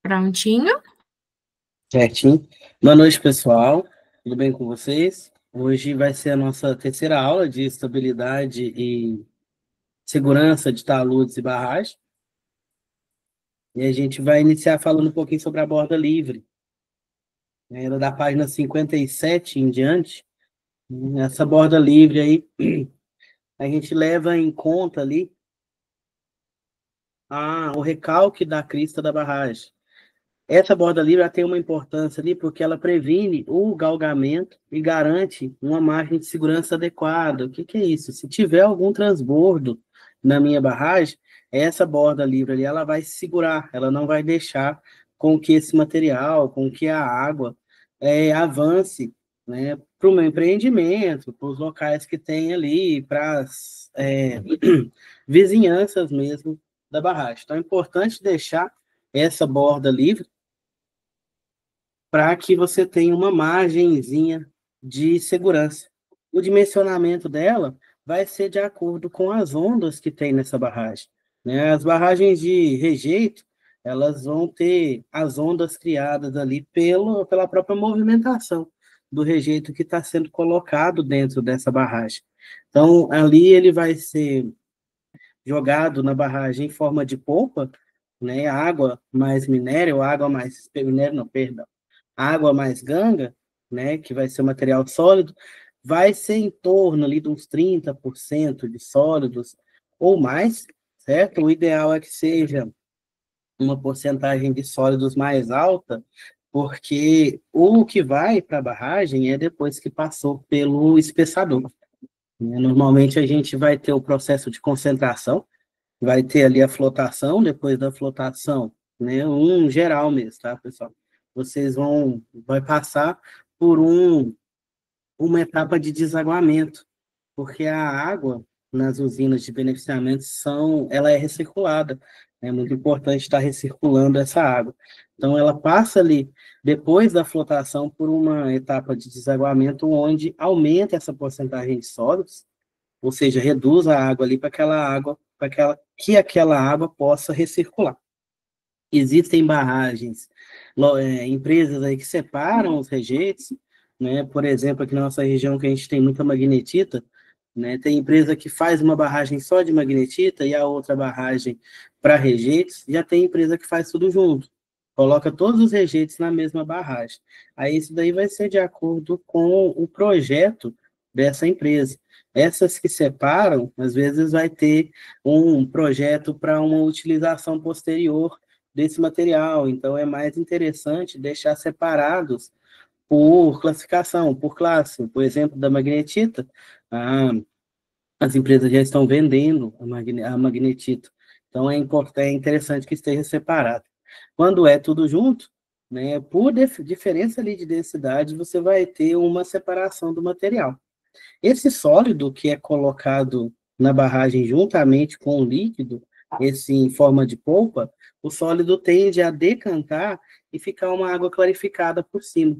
Prontinho? Certinho. Boa noite, pessoal. Tudo bem com vocês? Hoje vai ser a nossa terceira aula de estabilidade e segurança de taludes e barragens. E a gente vai iniciar falando um pouquinho sobre a borda livre. Ela da página 57 em diante. Essa borda livre aí, a gente leva em conta ali o recalque da crista da barragem. Essa borda livre ela tem uma importância ali porque ela previne o galgamento e garante uma margem de segurança adequada. O que que é isso? Se tiver algum transbordo na minha barragem, essa borda livre ali ela vai segurar, ela não vai deixar com que esse material, com que a água avance, né, para o meu empreendimento, para os locais que tem ali, para as vizinhanças mesmo da barragem. Então é importante deixar essa borda livre para que você tenha uma margenzinha de segurança. O dimensionamento dela vai ser de acordo com as ondas que tem nessa barragem, né? As barragens de rejeito, elas vão ter as ondas criadas ali pela própria movimentação do rejeito que está sendo colocado dentro dessa barragem. Então, ali ele vai ser jogado na barragem em forma de polpa, né? Água mais minério, água mais... Minério não, perdão, água mais ganga, né, que vai ser o material sólido, vai ser em torno ali de uns 30% de sólidos ou mais, certo? O ideal é que seja uma porcentagem de sólidos mais alta, porque o que vai para a barragem é depois que passou pelo espessador. Normalmente a gente vai ter o processo de concentração, vai ter ali a flotação, depois da flotação, né, um geral mesmo, tá, pessoal? Vocês vai passar por uma etapa de desaguamento, porque a água nas usinas de beneficiamento ela é recirculada, é muito importante estar recirculando essa água. Então, ela passa ali, depois da flotação, por uma etapa de desaguamento, onde aumenta essa porcentagem de sólidos, ou seja, reduz a água ali que aquela água possa recircular. Existem barragens, empresas aí que separam os rejeitos, né? Por exemplo, aqui na nossa região que a gente tem muita magnetita, né? Tem empresa que faz uma barragem só de magnetita e a outra barragem para rejeitos, já tem empresa que faz tudo junto, coloca todos os rejeitos na mesma barragem. Aí isso daí vai ser de acordo com o projeto dessa empresa. Essas que separam, às vezes vai ter um projeto para uma utilização posterior desse material, então é mais interessante deixar separados por classificação, por classe. Por exemplo, da magnetita, as empresas já estão vendendo a magnetita, então é interessante que esteja separado. Quando é tudo junto, né, por diferença ali de densidade, você vai ter uma separação do material. Esse sólido que é colocado na barragem juntamente com o líquido, esse em forma de polpa, o sólido tende a decantar e ficar uma água clarificada por cima.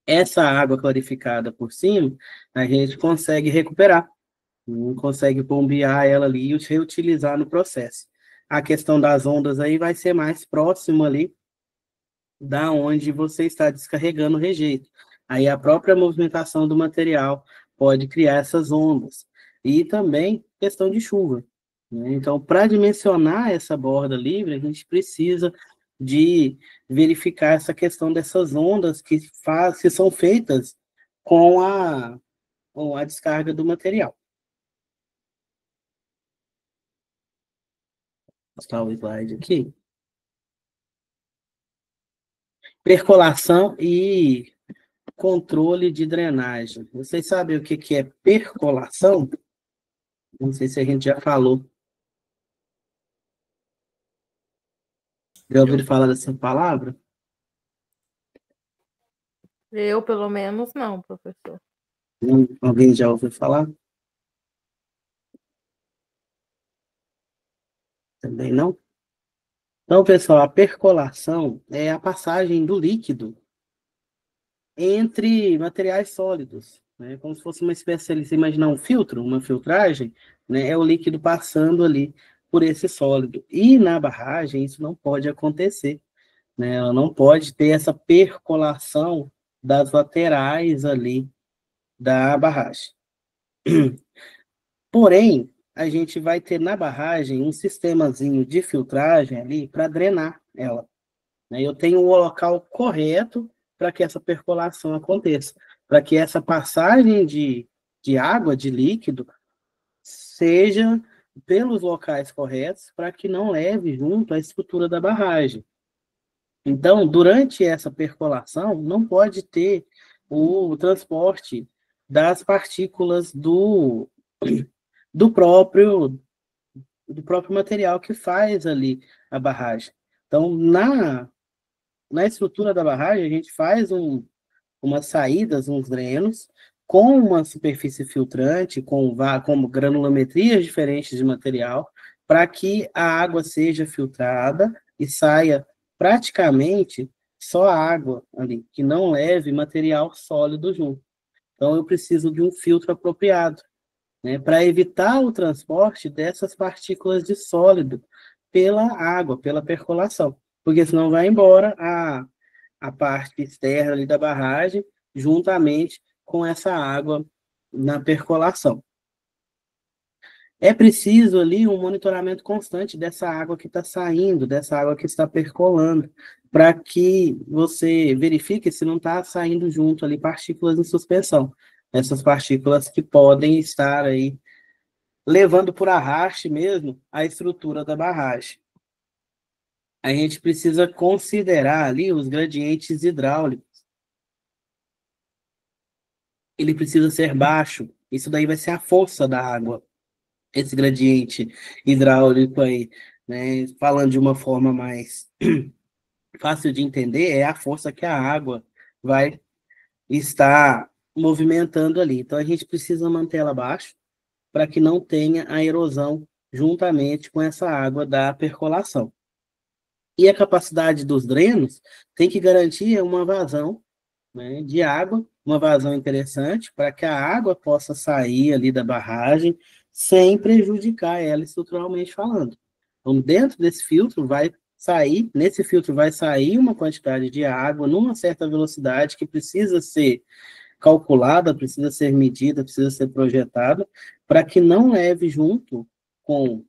Essa água clarificada por cima, a gente consegue recuperar, não consegue bombear ela ali e reutilizar no processo. A questão das ondas aí vai ser mais próximo ali da onde você está descarregando o rejeito. Aí a própria movimentação do material pode criar essas ondas. E também questão de chuva, né? Então, para dimensionar essa borda livre, a gente precisa de verificar essa questão dessas ondas que são feitas com a descarga do material. Vou mostrar o slide aqui. Percolação e controle de drenagem. Vocês sabem o que é percolação? Não sei se a gente já falou. Já ouviram falar dessa palavra? Eu, pelo menos, não, professor. Alguém já ouviu falar? Também não? Então, pessoal, a percolação é a passagem do líquido entre materiais sólidos, né? Como se fosse uma espécie, você imaginar um filtro, uma filtragem, né? É o líquido passando ali por esse sólido. E na barragem isso não pode acontecer, né? Ela não pode ter essa percolação das laterais ali da barragem. Porém, a gente vai ter na barragem um sistemazinho de filtragem ali para drenar ela, né? Eu tenho o local correto para que essa percolação aconteça, para que essa passagem de água, de líquido, seja pelos locais corretos, para que não leve junto a estrutura da barragem. Então, durante essa percolação, não pode ter o transporte das partículas do próprio do próprio material que faz ali a barragem. Então, na estrutura da barragem, a gente faz umas saídas, uns drenos, com uma superfície filtrante, com granulometrias diferentes de material, para que a água seja filtrada e saia praticamente só água ali, que não leve material sólido junto. Então, eu preciso de um filtro apropriado, né, para evitar o transporte dessas partículas de sólido pela água, pela percolação, porque senão vai embora a parte externa ali da barragem, juntamente com essa água na percolação. É preciso ali um monitoramento constante dessa água que está saindo, dessa água que está percolando, para que você verifique se não está saindo junto ali partículas em suspensão. Essas partículas que podem estar aí levando por arraste mesmo a estrutura da barragem. A gente precisa considerar ali os gradientes hidráulicos. Ele precisa ser baixo. Isso daí vai ser a força da água, esse gradiente hidráulico aí, né? Falando de uma forma mais fácil de entender, é a força que a água vai estar movimentando ali. Então, a gente precisa manter ela baixa para que não tenha a erosão juntamente com essa água da percolação. E a capacidade dos drenos tem que garantir uma vazão, né, de água, uma vazão interessante, para que a água possa sair ali da barragem sem prejudicar ela estruturalmente falando. Então, dentro desse filtro vai sair, nesse filtro vai sair uma quantidade de água numa certa velocidade que precisa ser calculada, precisa ser medida, precisa ser projetada, para que não leve junto com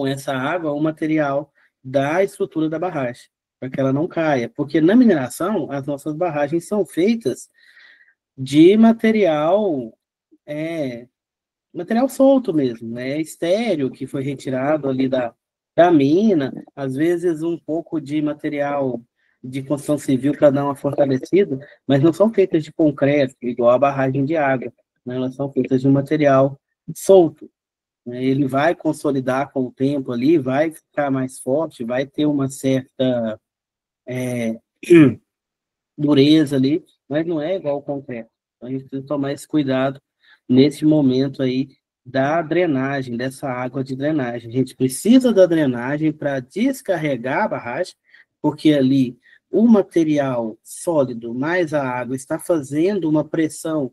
essa água o material da estrutura da barragem, para que ela não caia. Porque na mineração, as nossas barragens são feitas de material solto mesmo, né? Estéreo, que foi retirado ali da mina, às vezes um pouco de material de construção civil para dar uma fortalecida, mas não são feitas de concreto, igual a barragem de água, né? Elas são feitas de um material solto, né? Ele vai consolidar com o tempo ali, vai ficar mais forte, vai ter uma certa dureza ali, mas não é igual ao concreto. Então, a gente precisa tomar esse cuidado nesse momento aí da drenagem, dessa água de drenagem. A gente precisa da drenagem para descarregar a barragem, porque ali o material sólido mais a água está fazendo uma pressão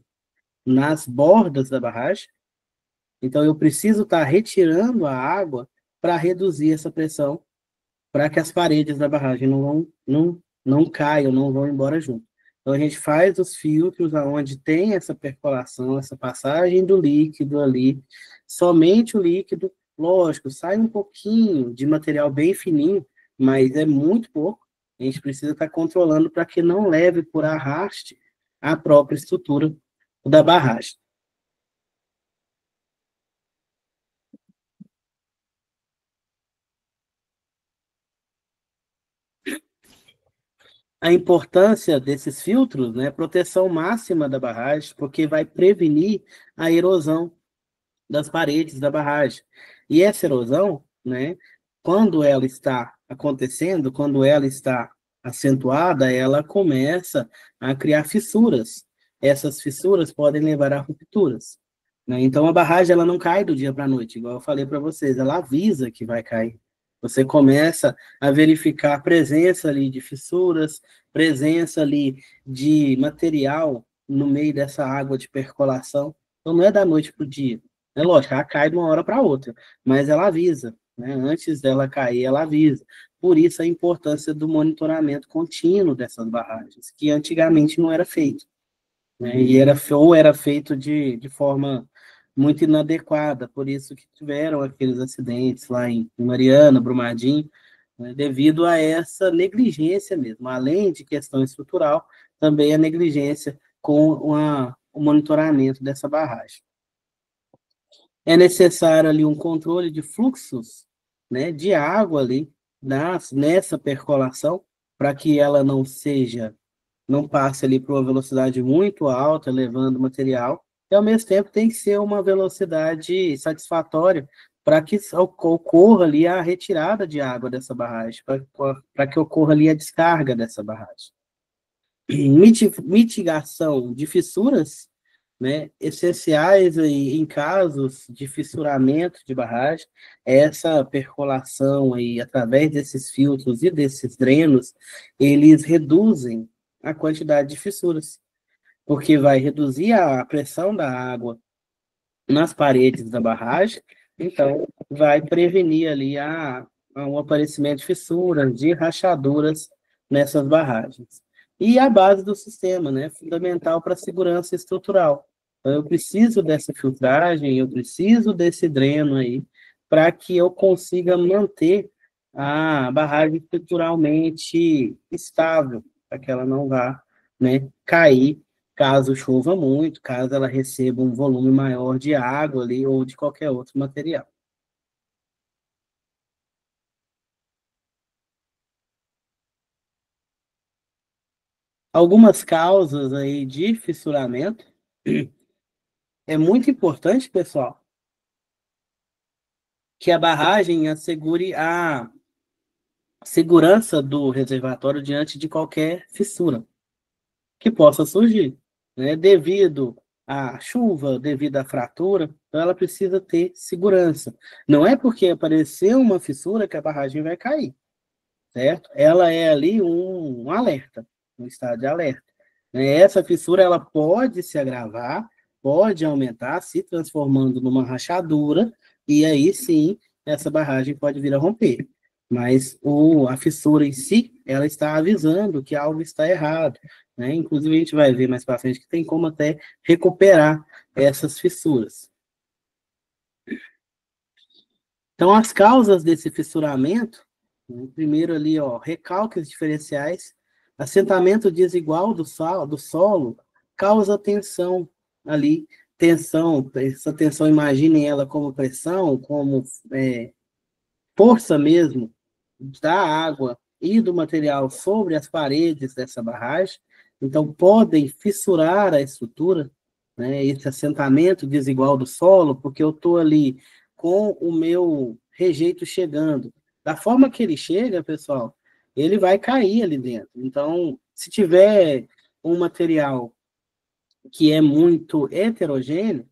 nas bordas da barragem, então eu preciso estar retirando a água para reduzir essa pressão, para que as paredes da barragem não caiam, não vão embora junto. Então, a gente faz os filtros aonde tem essa percolação, essa passagem do líquido ali, somente o líquido, lógico, sai um pouquinho de material bem fininho, mas é muito pouco. A gente precisa estar controlando para que não leve por arraste a própria estrutura da barragem. A importância desses filtros, né, proteção máxima da barragem, porque vai prevenir a erosão das paredes da barragem. E essa erosão, né, quando ela está acontecendo, quando ela está acentuada, ela começa a criar fissuras. Essas fissuras podem levar a rupturas, né? Então a barragem ela não cai do dia para a noite, igual eu falei para vocês, ela avisa que vai cair. Você começa a verificar a presença ali de fissuras, presença ali de material no meio dessa água de percolação. Então não é da noite para o dia. É lógico, ela cai de uma hora para outra, mas ela avisa. né? Antes dela cair, ela avisa. Por isso a importância do monitoramento contínuo dessas barragens, que antigamente não era feito, né? Ou era feito de forma muito inadequada, por isso que tiveram aqueles acidentes lá em Mariana, Brumadinho, né? Devido a essa negligência mesmo, além de questão estrutural, também a negligência com o monitoramento dessa barragem. É necessário ali um controle de fluxos, né, de água ali nessa percolação, para que ela não passe ali por uma velocidade muito alta, levando o material, e ao mesmo tempo tem que ser uma velocidade satisfatória para que ocorra ali a retirada de água dessa barragem, para que ocorra ali a descarga dessa barragem. Mitigação de fissuras, né, essenciais aí em casos de fissuramento de barragem, essa percolação aí através desses filtros e desses drenos, eles reduzem a quantidade de fissuras, porque vai reduzir a pressão da água nas paredes da barragem, então vai prevenir ali o aparecimento de fissuras, de rachaduras nessas barragens. E a base do sistema, né, fundamental para a segurança estrutural. Então, eu preciso dessa filtragem, eu preciso desse dreno aí, para que eu consiga manter a barragem estruturalmente estável, para que ela não vá, né, cair caso chova muito, caso ela receba um volume maior de água ali ou de qualquer outro material. Algumas causas aí de fissuramento. É muito importante, pessoal, que a barragem assegure a segurança do reservatório diante de qualquer fissura que possa surgir, né? Devido à chuva, devido à fratura, então ela precisa ter segurança. Não é porque apareceu uma fissura que a barragem vai cair, certo? Ela é ali um alerta, um estado de alerta. Essa fissura ela pode se agravar, pode aumentar, se transformando numa rachadura, e aí sim essa barragem pode vir a romper. Mas a fissura em si, ela está avisando que algo está errado, né? Inclusive a gente vai ver mais para frente que tem como até recuperar essas fissuras. Então, as causas desse fissuramento, né, primeiro ali, ó, recalques diferenciais, assentamento desigual do solo causa tensão ali, essa tensão, imaginem ela como pressão, como força mesmo da água e do material sobre as paredes dessa barragem, então podem fissurar a estrutura, né, esse assentamento desigual do solo, porque eu estou ali com o meu rejeito chegando. Da forma que ele chega, pessoal, ele vai cair ali dentro. Então, se tiver um material que é muito heterogêneo,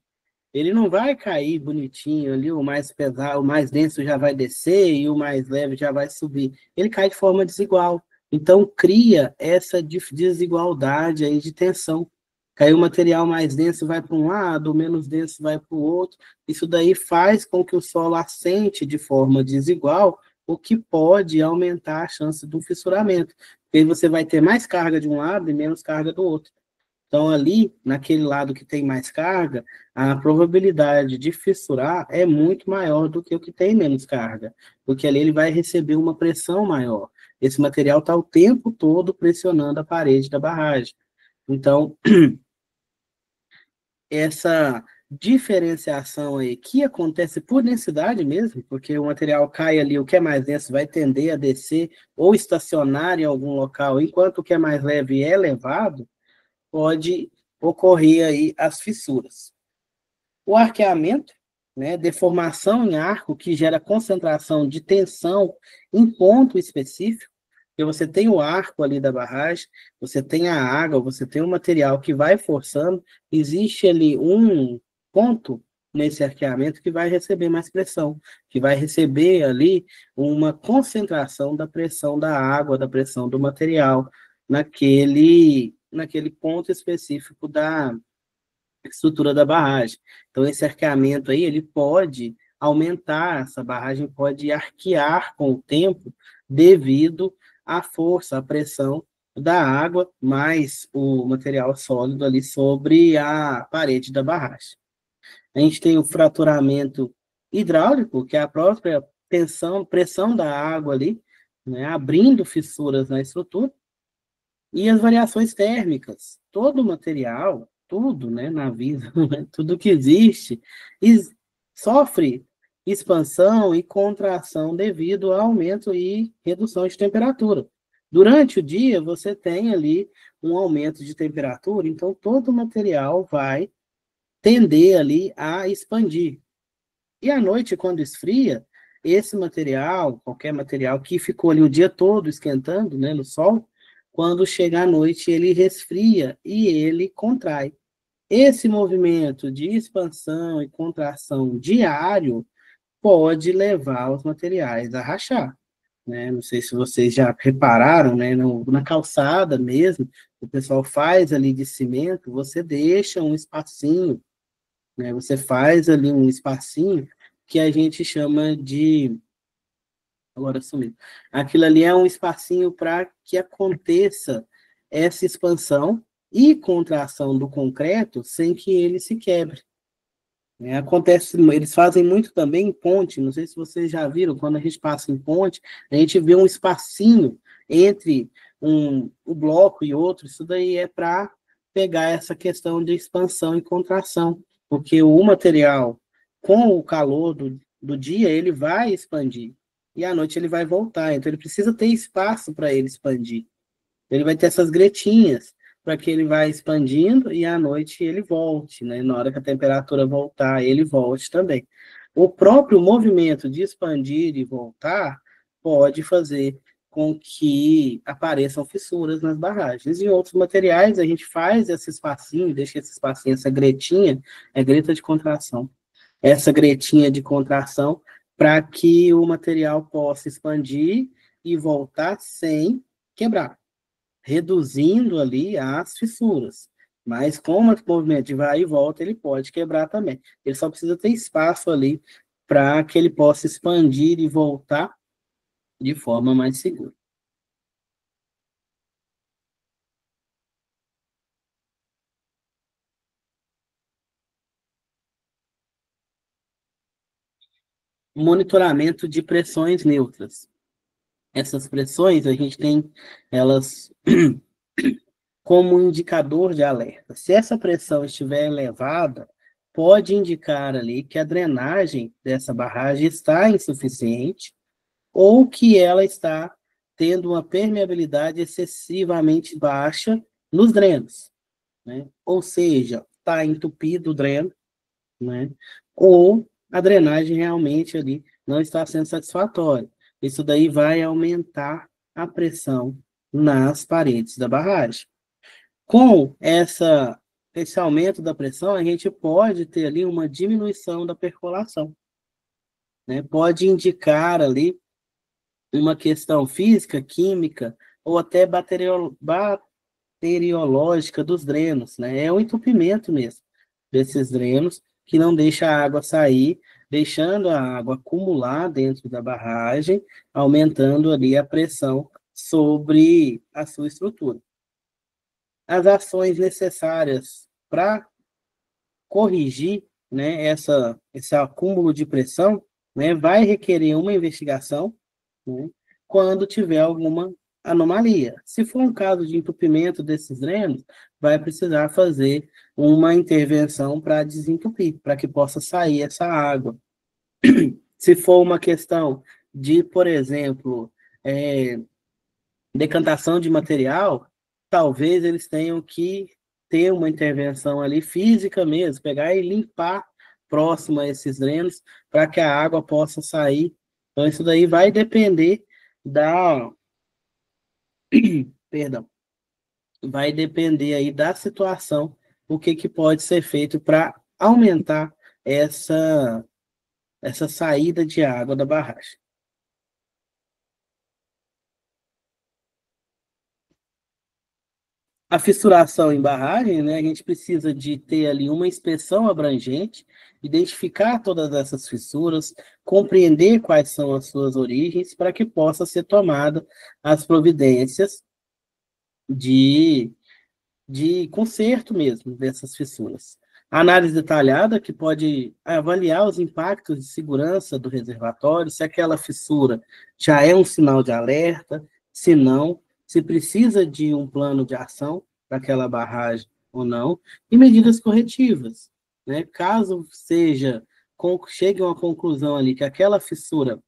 ele não vai cair bonitinho ali, o mais pesado, o mais denso já vai descer e o mais leve já vai subir. Ele cai de forma desigual. Então, cria essa desigualdade aí de tensão. Caiu o material mais denso vai para um lado, o menos denso vai para o outro. Isso daí faz com que o solo assente de forma desigual, o que pode aumentar a chance do fissuramento. Porque aí você vai ter mais carga de um lado e menos carga do outro. Então, ali, naquele lado que tem mais carga, a probabilidade de fissurar é muito maior do que o que tem menos carga, porque ali ele vai receber uma pressão maior. Esse material está o tempo todo pressionando a parede da barragem. Então, essa diferenciação aí, que acontece por densidade mesmo, porque o material cai ali, o que é mais denso vai tender a descer ou estacionar em algum local, enquanto o que é mais leve é elevado, pode ocorrer aí as fissuras. O arqueamento, né, deformação em arco que gera concentração de tensão em ponto específico, porque você tem o arco ali da barragem, você tem a água, você tem o material que vai forçando, existe ali um ponto nesse arqueamento que vai receber mais pressão, que vai receber ali uma concentração da pressão da água, da pressão do material, naquele ponto específico da estrutura da barragem. Então, esse arqueamento aí, ele pode aumentar, essa barragem pode arquear com o tempo devido à força, à pressão da água, mais o material sólido ali sobre a parede da barragem. A gente tem o fraturamento hidráulico, que é a própria tensão, pressão da água ali, né, abrindo fissuras na estrutura, e as variações térmicas. Todo o material, tudo, né, na vida, tudo que existe, sofre expansão e contração devido ao aumento e redução de temperatura. Durante o dia, você tem ali um aumento de temperatura, então todo o material vai tender ali a expandir. E à noite, quando esfria, esse material, qualquer material que ficou ali o dia todo esquentando, né, no sol, quando chega à noite, ele resfria e ele contrai. Esse movimento de expansão e contração diário pode levar os materiais a rachar, né? Não sei se vocês já repararam, né, na calçada mesmo, o pessoal faz ali de cimento, você deixa um espacinho, né? Você faz ali um espacinho que a gente chama de... Agora sumiu. Aquilo ali é um espacinho para que aconteça essa expansão e contração do concreto sem que ele se quebre. Acontece, eles fazem muito também em ponte, não sei se vocês já viram, quando a gente passa em ponte, a gente vê um espacinho entre um bloco e outro, isso daí é para pegar essa questão de expansão e contração, porque o material, com o calor do dia, ele vai expandir, e à noite ele vai voltar, então ele precisa ter espaço para ele expandir. Ele vai ter essas gretinhas para que ele vá expandindo e à noite ele volte, né? Na hora que a temperatura voltar, ele volte também. O próprio movimento de expandir e voltar pode fazer com que apareçam fissuras nas barragens. Em outros materiais, a gente faz esse espacinho, deixa esse espacinho, essa gretinha, é greta de contração. Essa gretinha de contração para que o material possa expandir e voltar sem quebrar, reduzindo ali as fissuras. Mas como o movimento de vai e volta, ele pode quebrar também. Ele só precisa ter espaço ali para que ele possa expandir e voltar de forma mais segura. Monitoramento de pressões neutras. Essas pressões a gente tem elas como indicador de alerta. Se essa pressão estiver elevada, pode indicar ali que a drenagem dessa barragem está insuficiente ou que ela está tendo uma permeabilidade excessivamente baixa nos drenos, né? Ou seja, está entupido o dreno, né? Ou a drenagem realmente ali não está sendo satisfatória. Isso daí vai aumentar a pressão nas paredes da barragem. Com esse aumento da pressão, a gente pode ter ali uma diminuição da percolação, né? Pode indicar ali uma questão física, química ou até bacteriológica dos drenos, né? É um entupimento mesmo desses drenos que não deixa a água sair, deixando a água acumular dentro da barragem, aumentando ali a pressão sobre a sua estrutura. As ações necessárias para corrigir, né, esse acúmulo de pressão, né, vai requerer uma investigação, né, quando tiver alguma anomalia. Se for um caso de entupimento desses drenos, vai precisar fazer uma intervenção para desentupir, para que possa sair essa água. Se for uma questão de, por exemplo, decantação de material, talvez eles tenham que ter uma intervenção ali física mesmo, pegar e limpar próximo a esses drenos para que a água possa sair. Então, isso daí vai depender da... Perdão. Vai depender aí da situação, o que, que pode ser feito para aumentar essa saída de água da barragem. A fissuração em barragem, né, a gente precisa de ter ali uma inspeção abrangente, identificar todas essas fissuras, compreender quais são as suas origens, para que possa ser tomada as providências de, de conserto mesmo dessas fissuras. A análise detalhada, que pode avaliar os impactos de segurança do reservatório, se aquela fissura já é um sinal de alerta, se não, se precisa de um plano de ação para aquela barragem ou não, e medidas corretivas, né? Caso chegue a uma conclusão ali que aquela fissura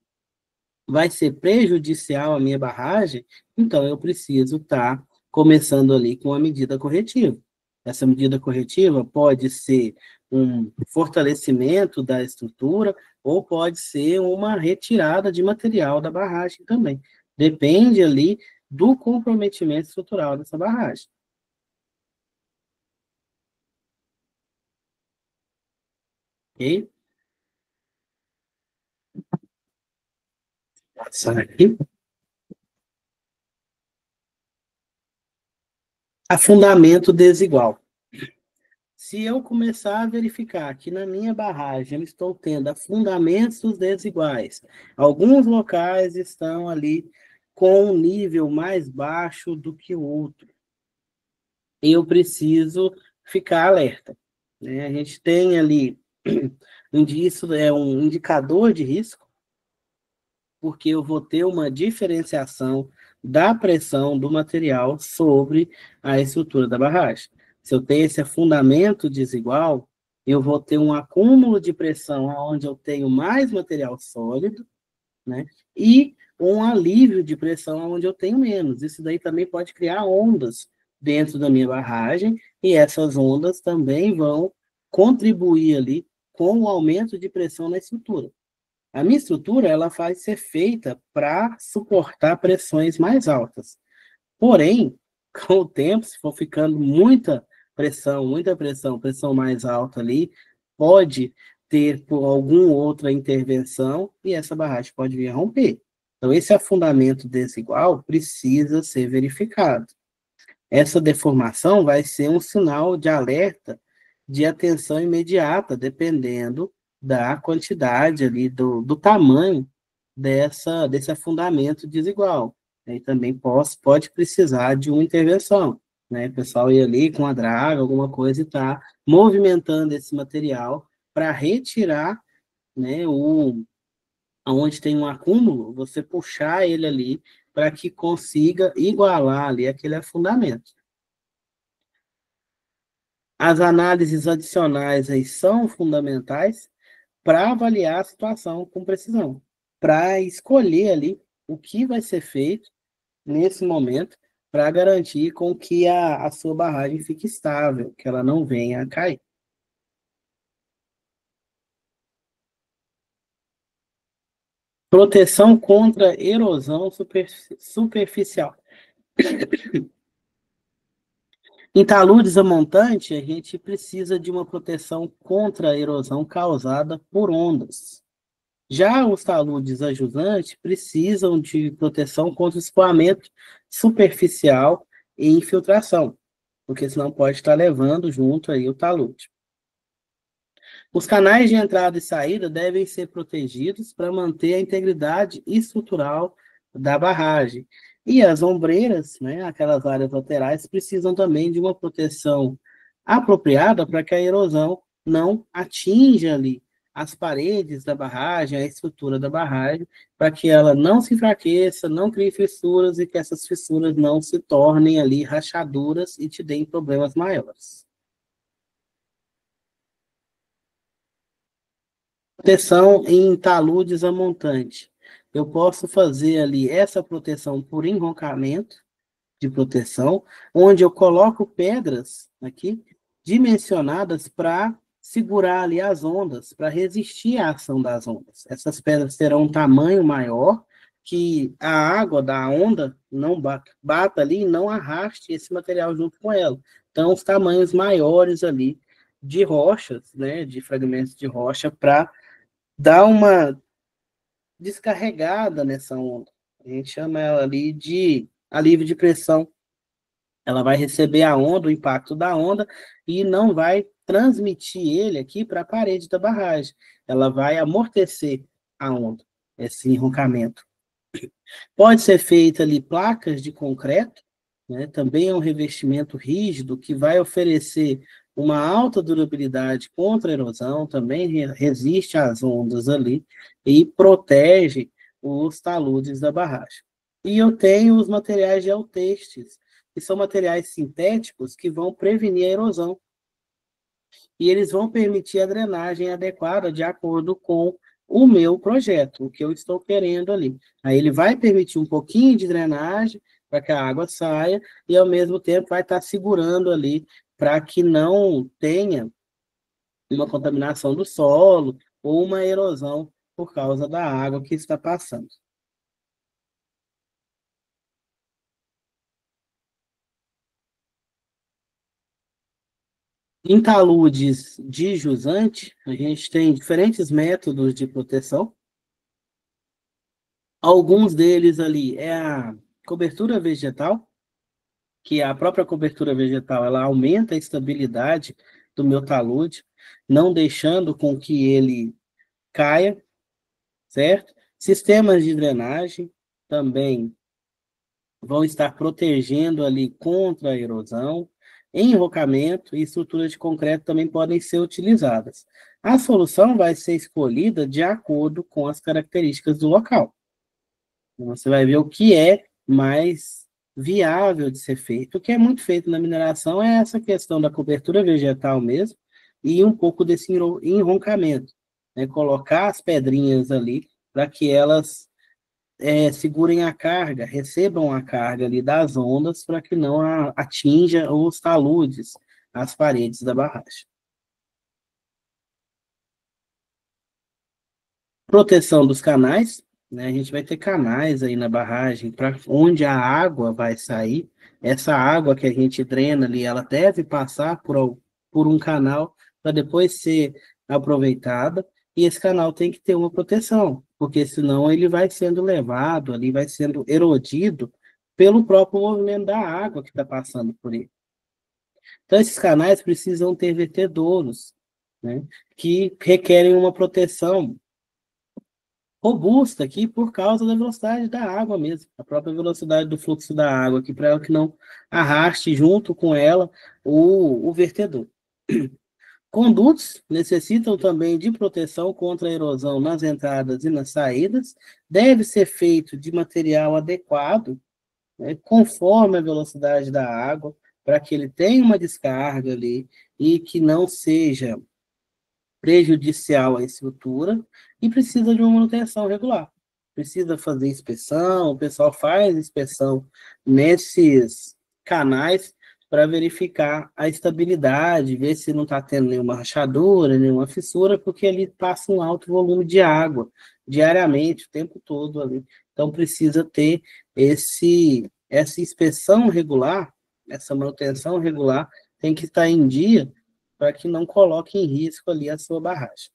vai ser prejudicial à minha barragem, então eu preciso estar começando ali com uma medida corretiva. Essa medida corretiva pode ser um fortalecimento da estrutura ou pode ser uma retirada de material da barragem também. Depende ali do comprometimento estrutural dessa barragem. Ok? Passar aqui. Afundamento desigual. Se eu começar a verificar que na minha barragem eu estou tendo afundamentos desiguais, alguns locais estão ali com um nível mais baixo do que o outro, eu preciso ficar alerta, né? A gente tem ali isso é um indicador de risco, porque eu vou ter uma diferenciação da pressão do material sobre a estrutura da barragem. Se eu tenho esse afundamento desigual, eu vou ter um acúmulo de pressão onde eu tenho mais material sólido, né? E um alívio de pressão onde eu tenho menos. Isso daí também pode criar ondas dentro da minha barragem, e essas ondas também vão contribuir ali com o aumento de pressão na estrutura. A minha estrutura ela vai ser feita para suportar pressões mais altas. Porém, com o tempo, se for ficando muita pressão, pressão mais alta ali, pode ter por alguma outra intervenção e essa barragem pode vir a romper. Então, esse afundamento desigual precisa ser verificado. Essa deformação vai ser um sinal de alerta de atenção imediata, dependendo da quantidade ali, do tamanho desse afundamento desigual. Aí também pode precisar de uma intervenção, né? O pessoal ir ali com a draga, alguma coisa, e tá movimentando esse material para retirar, né, onde tem um acúmulo, você puxar ele ali para que consiga igualar ali aquele afundamento. As análises adicionais aí são fundamentais para avaliar a situação com precisão, para escolher ali o que vai ser feito nesse momento para garantir com que a sua barragem fique estável, que ela não venha a cair. Proteção contra erosão superficial. Em taludes a montante, a gente precisa de uma proteção contra a erosão causada por ondas. Já os taludes ajudantes precisam de proteção contra escoamento superficial e infiltração, porque senão pode estar levando junto aí o talude. Os canais de entrada e saída devem ser protegidos para manter a integridade estrutural da barragem. E as ombreiras, né, aquelas áreas laterais, precisam também de uma proteção apropriada para que a erosão não atinja ali as paredes da barragem, a estrutura da barragem, para que ela não se enfraqueça, não crie fissuras e que essas fissuras não se tornem ali rachaduras e te deem problemas maiores. Proteção em taludes a montante. Eu posso fazer ali essa proteção por enroncamento de proteção, onde eu coloco pedras aqui dimensionadas para segurar ali as ondas, para resistir à ação das ondas. Essas pedras terão um tamanho maior, que a água da onda não bata ali e não arraste esse material junto com ela. Então, os tamanhos maiores ali de rochas, né, de fragmentos de rocha, para dar uma descarregada nessa onda. A gente chama ela ali de alívio de pressão Ela vai receber a onda, o impacto da onda, e não vai transmitir ele aqui para a parede da barragem. Ela vai amortecer a onda, esse enroncamento. Pode ser feita ali placas de concreto, né? Também é um revestimento rígido que vai oferecer uma alta durabilidade contra a erosão, também resiste às ondas ali e protege os taludes da barragem. E eu tenho os materiais geotextis, que são materiais sintéticos que vão prevenir a erosão. E eles vão permitir a drenagem adequada de acordo com o meu projeto, o que eu estou querendo ali. Aí ele vai permitir um pouquinho de drenagem para que a água saia e, ao mesmo tempo, vai estar segurando ali para que não tenha uma contaminação do solo ou uma erosão por causa da água que está passando. Em taludes de jusante, a gente tem diferentes métodos de proteção. Alguns deles ali é a cobertura vegetal, que a própria cobertura vegetal ela aumenta a estabilidade do meu talude, não deixando com que ele caia, certo? Sistemas de drenagem também vão estar protegendo ali contra a erosão. Enrocamento e estruturas de concreto também podem ser utilizadas. A solução vai ser escolhida de acordo com as características do local. Você vai ver o que é mais viável de ser feito. O que é muito feito na mineração é essa questão da cobertura vegetal mesmo e um pouco desse enroncamento, né? Colocar as pedrinhas ali para que elas segurem a carga, recebam a carga ali das ondas para que não atinja os taludes, as paredes da barragem. Proteção dos canais, né? A gente vai ter canais aí na barragem para onde a água vai sair. Essa água que a gente drena ali, ela deve passar por um canal para depois ser aproveitada. E esse canal tem que ter uma proteção, porque senão ele vai sendo levado ali, vai sendo erodido pelo próprio movimento da água que está passando por ele. Então, esses canais precisam ter vertedouros, né? Que requerem uma proteção robusta aqui por causa da velocidade da água mesmo, a própria velocidade do fluxo da água aqui, para ela que não arraste junto com ela o vertedor. Condutos necessitam também de proteção contra a erosão nas entradas e nas saídas, deve ser feito de material adequado, né, conforme a velocidade da água, para que ele tenha uma descarga ali e que não seja prejudicial à estrutura e precisa de uma manutenção regular. Precisa fazer inspeção, o pessoal faz inspeção nesses canais para verificar a estabilidade, ver se não está tendo nenhuma rachadura, nenhuma fissura, porque ali passa um alto volume de água diariamente, o tempo todo ali. Então precisa ter essa inspeção regular, essa manutenção regular, tem que estar em dia para que não coloque em risco ali a sua barragem.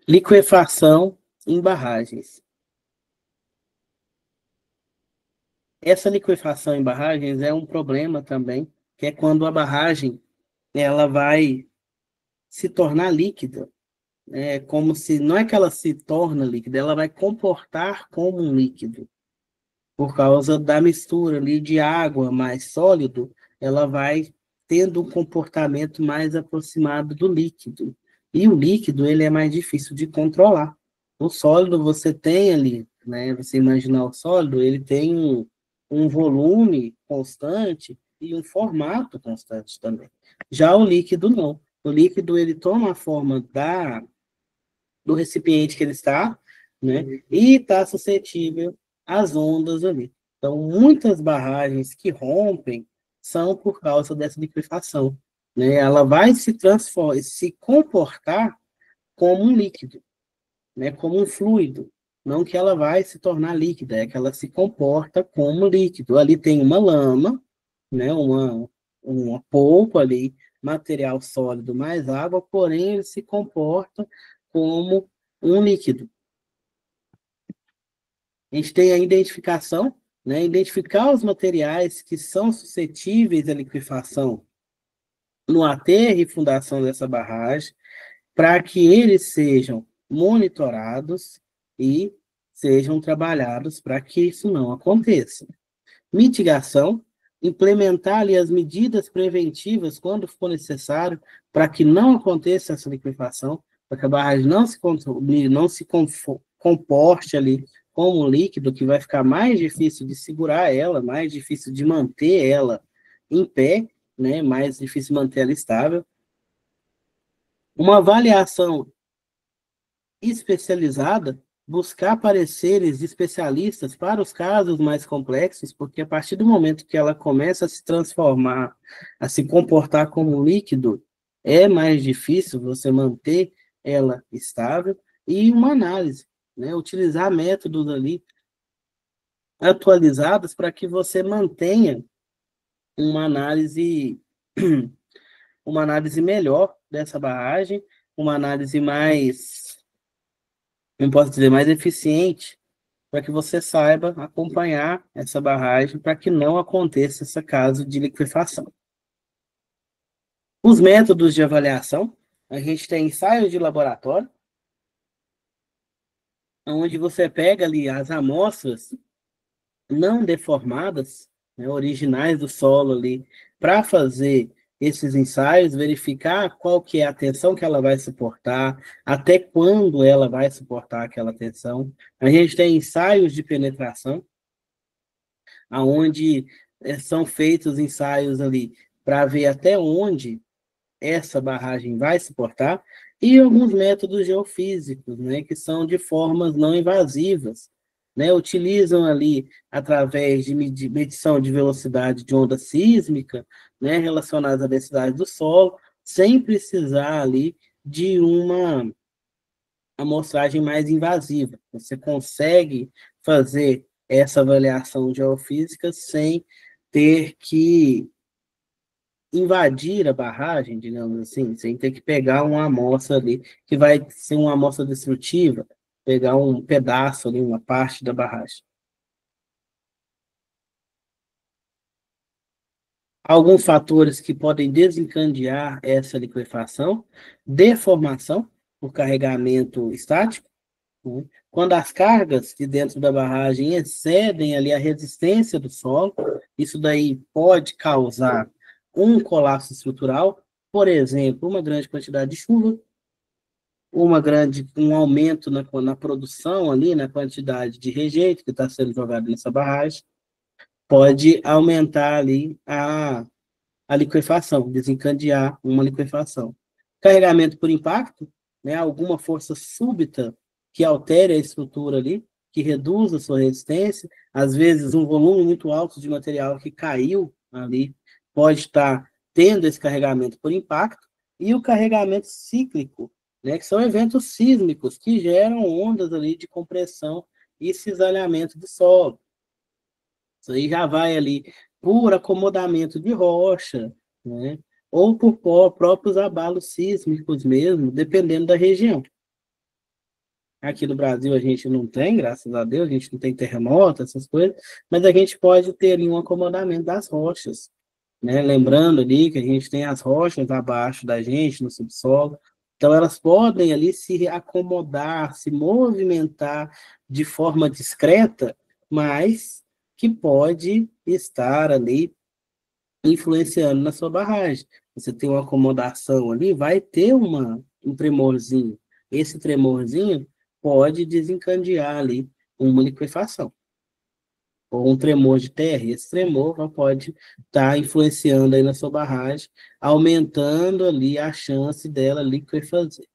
Liquefação em barragens. Essa liquefação em barragens é um problema também, que é quando a barragem ela vai se tornar líquida. É como se, não é que ela se torna líquida, ela vai comportar como um líquido. Por causa da mistura ali de água mais sólido, ela vai tendo um comportamento mais aproximado do líquido. E o líquido, ele é mais difícil de controlar. O sólido, você tem ali, né? Você imaginar o sólido, ele tem um volume constante e um formato constante também. Já o líquido, não. O líquido, ele toma a forma do recipiente que ele está, né? E está suscetível às ondas ali. Então, muitas barragens que rompem são por causa dessa liquefação, né? Ela vai se transformar, se comportar como um líquido, né? Como um fluido. Não que ela vai se tornar líquida, é que ela se comporta como líquido. Ali tem uma lama, né? Uma polpa ali, material sólido mais água, porém ele se comporta como um líquido. A gente tem a identificação, né? Identificar os materiais que são suscetíveis à liquefação no aterro e fundação dessa barragem, para que eles sejam monitorados e sejam trabalhados para que isso não aconteça. Mitigação, implementar ali as medidas preventivas quando for necessário para que não aconteça essa liquefação, para que a barragem não se comporte ali como um líquido, que vai ficar mais difícil de segurar ela, mais difícil de manter ela em pé, né? Mais difícil manter ela estável. Uma avaliação especializada, buscar pareceres de especialistas para os casos mais complexos, porque a partir do momento que ela começa a se transformar, a se comportar como um líquido, é mais difícil você manter ela estável, e uma análise, né? Utilizar métodos ali atualizados para que você mantenha uma análise uma análise melhor dessa barragem, uma análise mais, não posso dizer, mais eficiente, para que você saiba acompanhar essa barragem para que não aconteça esse caso de liquefação. Os métodos de avaliação, a gente tem ensaios de laboratório, onde você pega ali as amostras não deformadas, né, originais do solo ali, para fazer esses ensaios, verificar qual que é a tensão que ela vai suportar, até quando ela vai suportar aquela tensão. A gente tem ensaios de penetração, aonde são feitos ensaios ali para ver até onde essa barragem vai suportar, e alguns métodos geofísicos, né, que são de formas não invasivas, né, utilizam ali, através de medição de velocidade de onda sísmica, né, relacionadas à densidade do solo, sem precisar ali de uma amostragem mais invasiva. Você consegue fazer essa avaliação geofísica sem ter que invadir a barragem, digamos assim, sem ter que pegar uma amostra ali, que vai ser uma amostra destrutiva, pegar um pedaço ali, uma parte da barragem. Alguns fatores que podem desencadear essa liquefação: deformação por carregamento estático, né? Quando as cargas de dentro da barragem excedem ali a resistência do solo, isso daí pode causar um colapso estrutural, por exemplo, uma grande quantidade de chuva, um aumento na produção ali, na quantidade de rejeito que está sendo jogado nessa barragem, pode aumentar ali a liquefação, desencadear uma liquefação. Carregamento por impacto, né, alguma força súbita que altere a estrutura ali, que reduza a sua resistência, às vezes um volume muito alto de material que caiu ali pode estar tendo esse carregamento por impacto, e o carregamento cíclico, né, que são eventos sísmicos que geram ondas ali de compressão e cisalhamento do solo. Isso aí já vai ali por acomodamento de rocha, né? Ou por próprios abalos sísmicos mesmo, dependendo da região. Aqui no Brasil a gente não tem, graças a Deus, a gente não tem terremoto, essas coisas, mas a gente pode ter ali um acomodamento das rochas, né? Lembrando ali que a gente tem as rochas abaixo da gente, no subsolo, então elas podem ali se acomodar, se movimentar de forma discreta, mas que pode estar ali influenciando na sua barragem. Você tem uma acomodação ali, vai ter um tremorzinho. Esse tremorzinho pode desencadear ali uma liquefação, ou um tremor de terra. Esse tremor pode estar influenciando aí na sua barragem, aumentando ali a chance dela liquefazer.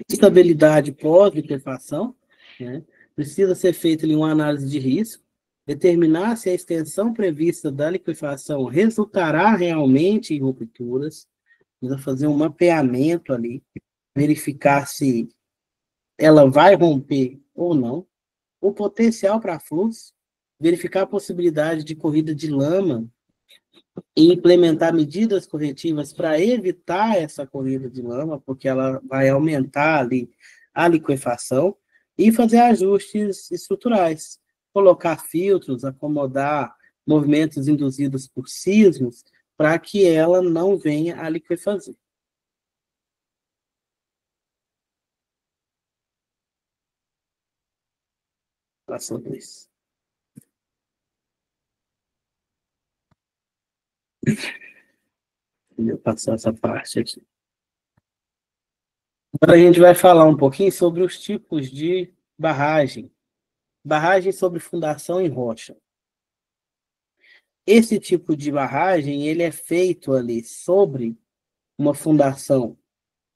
Estabilidade pós-liquefação, né? Precisa ser feita ali uma análise de risco, determinar se a extensão prevista da liquefação resultará realmente em rupturas, precisa fazer um mapeamento ali, verificar se ela vai romper ou não, o potencial para fluxo, verificar a possibilidade de corrida de lama e implementar medidas corretivas para evitar essa corrida de lama, porque ela vai aumentar ali a liquefação, e fazer ajustes estruturais, colocar filtros, acomodar movimentos induzidos por sismos, para que ela não venha a liquefazer. Passou dois. Eu passar essa parte aqui. Agora a gente vai falar um pouquinho sobre os tipos de barragem. Barragem sobre fundação em rocha. Esse tipo de barragem, ele é feito ali sobre uma fundação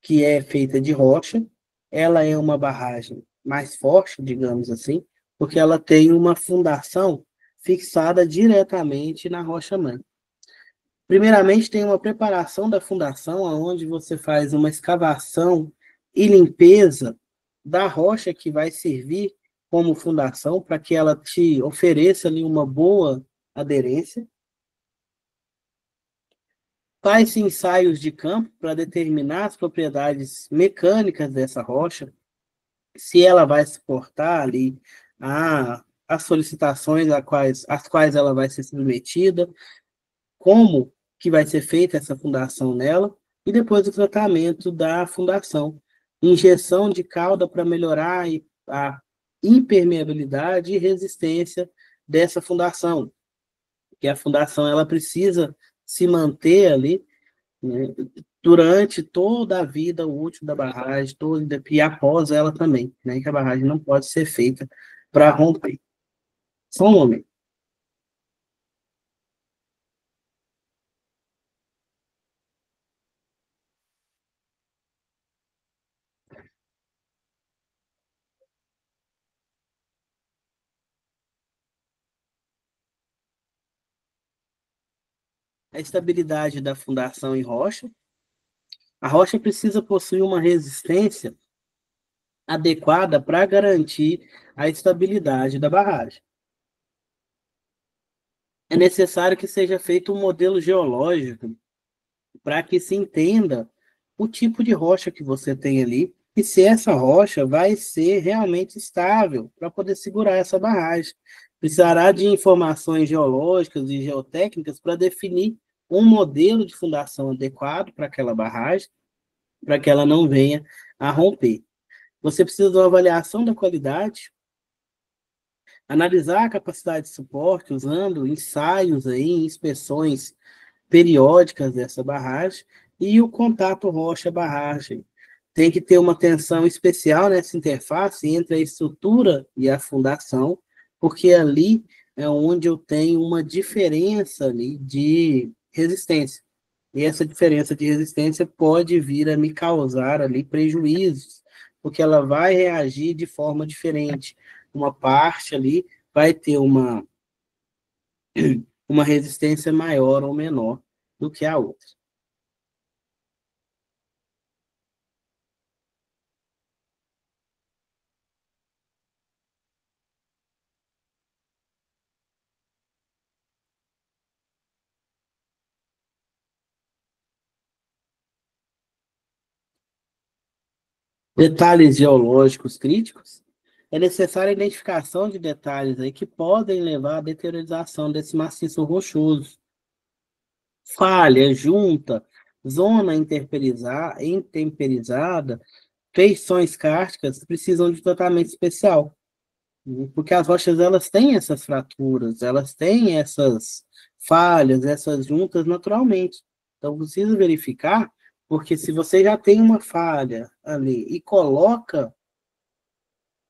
que é feita de rocha. Ela é uma barragem mais forte, digamos assim, porque ela tem uma fundação fixada diretamente na rocha-mãe. Primeiramente, tem uma preparação da fundação, onde você faz uma escavação e limpeza da rocha que vai servir como fundação, para que ela te ofereça ali uma boa aderência. Faz-se ensaios de campo para determinar as propriedades mecânicas dessa rocha, se ela vai suportar ali as solicitações às quais ela vai ser submetida, como que vai ser feita essa fundação nela, e depois o tratamento da fundação. Injeção de calda para melhorar a impermeabilidade e resistência dessa fundação, que a fundação ela precisa se manter ali, né, durante toda a vida útil da barragem, e após ela também, né, que a barragem não pode ser feita para romper. Só um momento. A estabilidade da fundação em rocha. A rocha precisa possuir uma resistência adequada para garantir a estabilidade da barragem. É necessário que seja feito um modelo geológico para que se entenda o tipo de rocha que você tem ali e se essa rocha vai ser realmente estável para poder segurar essa barragem. Precisará de informações geológicas e geotécnicas para definir um modelo de fundação adequado para aquela barragem, para que ela não venha a romper. Você precisa de uma avaliação da qualidade, analisar a capacidade de suporte usando ensaios aí, inspeções periódicas dessa barragem e o contato rocha-barragem. Tem que ter uma atenção especial nessa interface entre a estrutura e a fundação, porque ali é onde eu tenho uma diferença ali de resistência. E essa diferença de resistência pode vir a me causar ali prejuízos, porque ela vai reagir de forma diferente. Uma parte ali vai ter uma resistência maior ou menor do que a outra. Detalhes geológicos críticos. É necessária a identificação de detalhes aí que podem levar à deteriorização desse maciço rochoso. Falha, junta, zona intemperizada, feições kársticas precisam de tratamento especial, né? Porque as rochas elas têm essas fraturas, elas têm essas falhas, essas juntas naturalmente. Então precisa verificar, porque se você já tem uma falha ali e coloca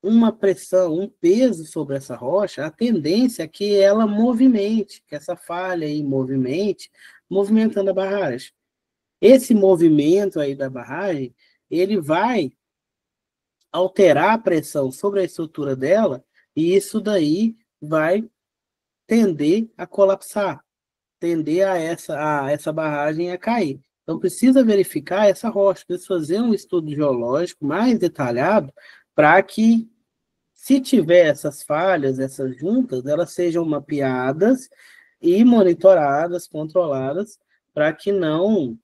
uma pressão, um peso sobre essa rocha, a tendência é que ela movimente, que essa falha aí movimente, movimentando a barragem. Esse movimento aí da barragem, ele vai alterar a pressão sobre a estrutura dela, e isso daí vai tender a colapsar, tender a essa barragem a cair. Então, precisa verificar essa rocha, precisa fazer um estudo geológico mais detalhado para que, se tiver essas falhas, essas juntas, elas sejam mapeadas e monitoradas, controladas, para que não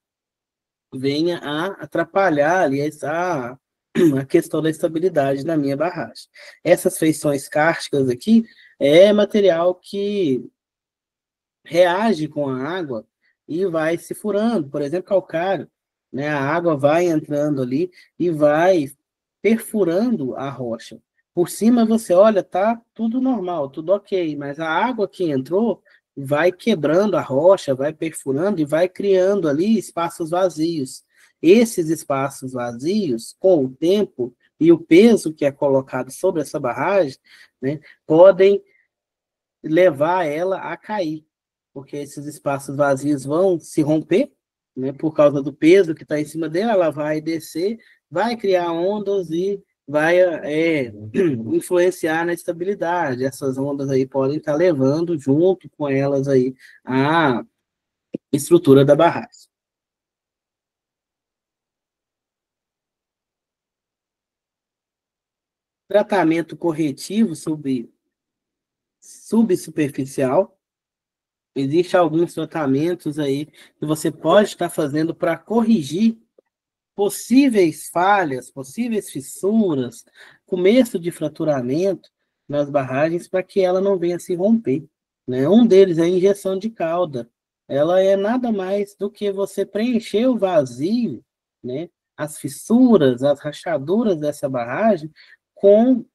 venha a atrapalhar ali a questão da estabilidade da minha barragem. Essas feições kársticas aqui é material que reage com a água e vai se furando, por exemplo, calcário, né? A água vai entrando ali e vai perfurando a rocha. Por cima você olha, tá tudo normal, tudo ok, mas a água que entrou vai quebrando a rocha, vai perfurando e vai criando ali espaços vazios. Esses espaços vazios, com o tempo e o peso que é colocado sobre essa barragem, né, podem levar ela a cair, porque esses espaços vazios vão se romper, né, por causa do peso que está em cima dela, ela vai descer, vai criar ondas e vai influenciar na estabilidade. Essas ondas aí podem estar levando junto com elas aí a estrutura da barragem. Tratamento corretivo subsuperficial. Existem alguns tratamentos aí que você pode estar fazendo para corrigir possíveis falhas, possíveis fissuras, começo de fraturamento nas barragens para que ela não venha se romper, né? Um deles é a injeção de cauda. Ela é nada mais do que você preencher o vazio, né? As fissuras, as rachaduras dessa barragem com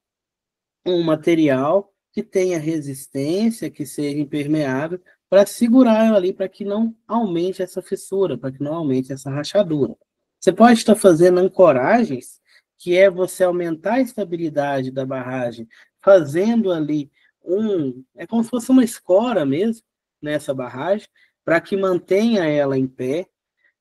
um material que tenha resistência, que seja impermeável, para segurar ela ali, para que não aumente essa fissura, para que não aumente essa rachadura. Você pode estar fazendo ancoragens, que é você aumentar a estabilidade da barragem, fazendo ali é como se fosse uma escora mesmo, nessa barragem, para que mantenha ela em pé.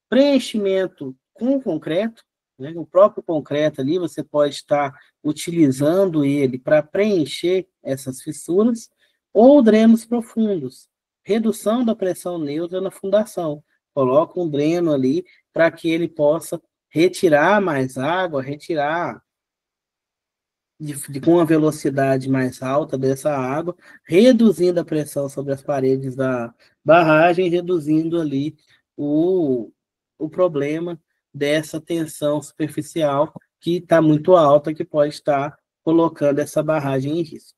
Preenchimento com concreto, né? O próprio concreto ali, você pode estar utilizando ele para preencher essas fissuras, ou drenos profundos, redução da pressão neutra na fundação. Coloca um dreno ali para que ele possa retirar mais água, retirar com uma velocidade mais alta dessa água, reduzindo a pressão sobre as paredes da barragem, reduzindo ali o problema dessa tensão superficial que está muito alta, que pode estar colocando essa barragem em risco.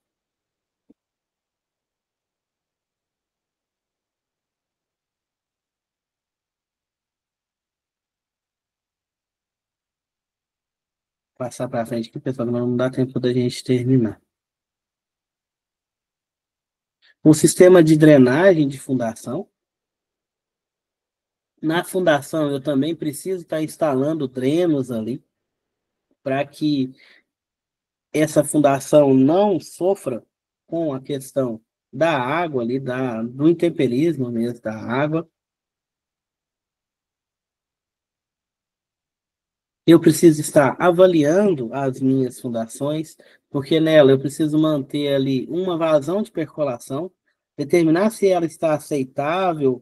Passar para frente que, pessoal, não dá tempo da gente terminar. O sistema de drenagem de fundação. Na fundação, eu também preciso estar instalando drenos ali, para que essa fundação não sofra com a questão da água ali, do intemperismo mesmo da água. Eu preciso estar avaliando as minhas fundações, porque nela eu preciso manter ali uma vazão de percolação, determinar se ela está aceitável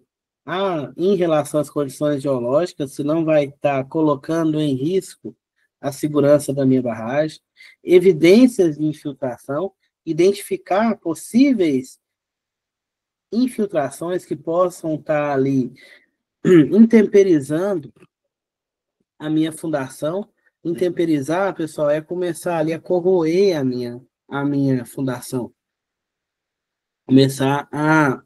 em relação às condições geológicas, se não vai estar colocando em risco a segurança da minha barragem, evidências de infiltração, identificar possíveis infiltrações que possam estar ali intemperizando a minha fundação. Intemperizar, pessoal, é começar ali a corroer a minha fundação. Começar a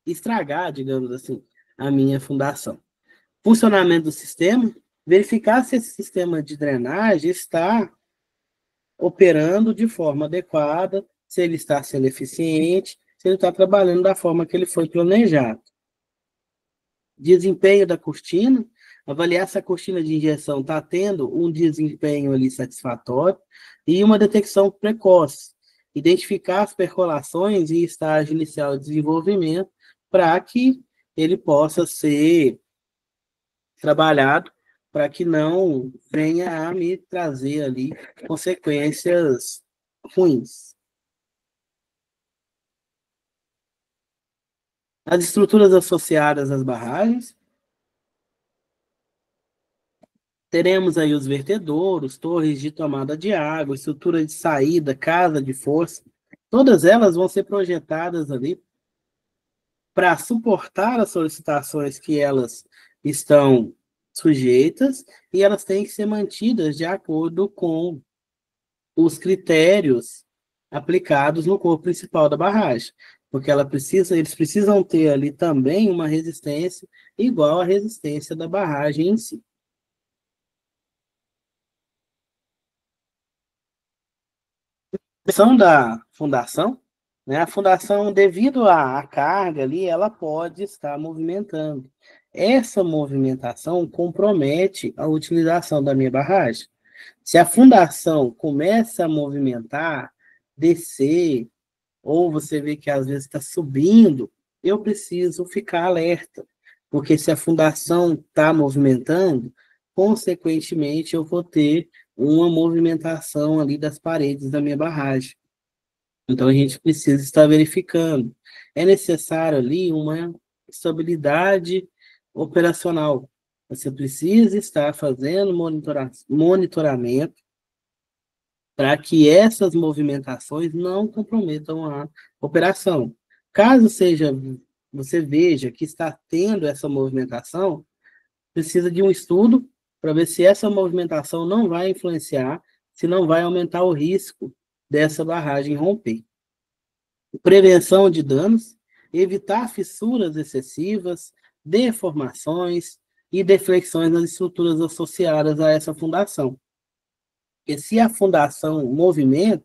estragar, digamos assim, a minha fundação. Funcionamento do sistema, verificar se esse sistema de drenagem está operando de forma adequada, se ele está sendo eficiente, se ele está trabalhando da forma que ele foi planejado. Desempenho da cortina, avaliar se a cortina de injeção está tendo um desempenho ali satisfatório e uma detecção precoce. Identificar as percolações e estágio inicial de desenvolvimento para que ele possa ser trabalhado, para que não venha a me trazer ali consequências ruins. As estruturas associadas às barragens, teremos aí os vertedouros, torres de tomada de água, estrutura de saída, casa de força. Todas elas vão ser projetadas ali para suportar as solicitações que elas estão sujeitas, e elas têm que ser mantidas de acordo com os critérios aplicados no corpo principal da barragem, porque eles precisam ter ali também uma resistência igual à resistência da barragem em si. A questão da fundação, né? A fundação, devido à carga ali, ela pode estar movimentando. Essa movimentação compromete a utilização da minha barragem. Se a fundação começa a movimentar, descer, ou você vê que às vezes está subindo, eu preciso ficar alerta, porque se a fundação está movimentando, consequentemente eu vou ter uma movimentação ali das paredes da minha barragem. Então a gente precisa estar verificando. É necessário ali uma estabilidade operacional. Você precisa estar fazendo monitoramento para que essas movimentações não comprometam a operação. Caso você veja que está tendo essa movimentação, precisa de um estudo para ver se essa movimentação não vai influenciar, se não vai aumentar o risco dessa barragem romper. Prevenção de danos, evitar fissuras excessivas, deformações e deflexões nas estruturas associadas a essa fundação. Porque se a fundação movimenta,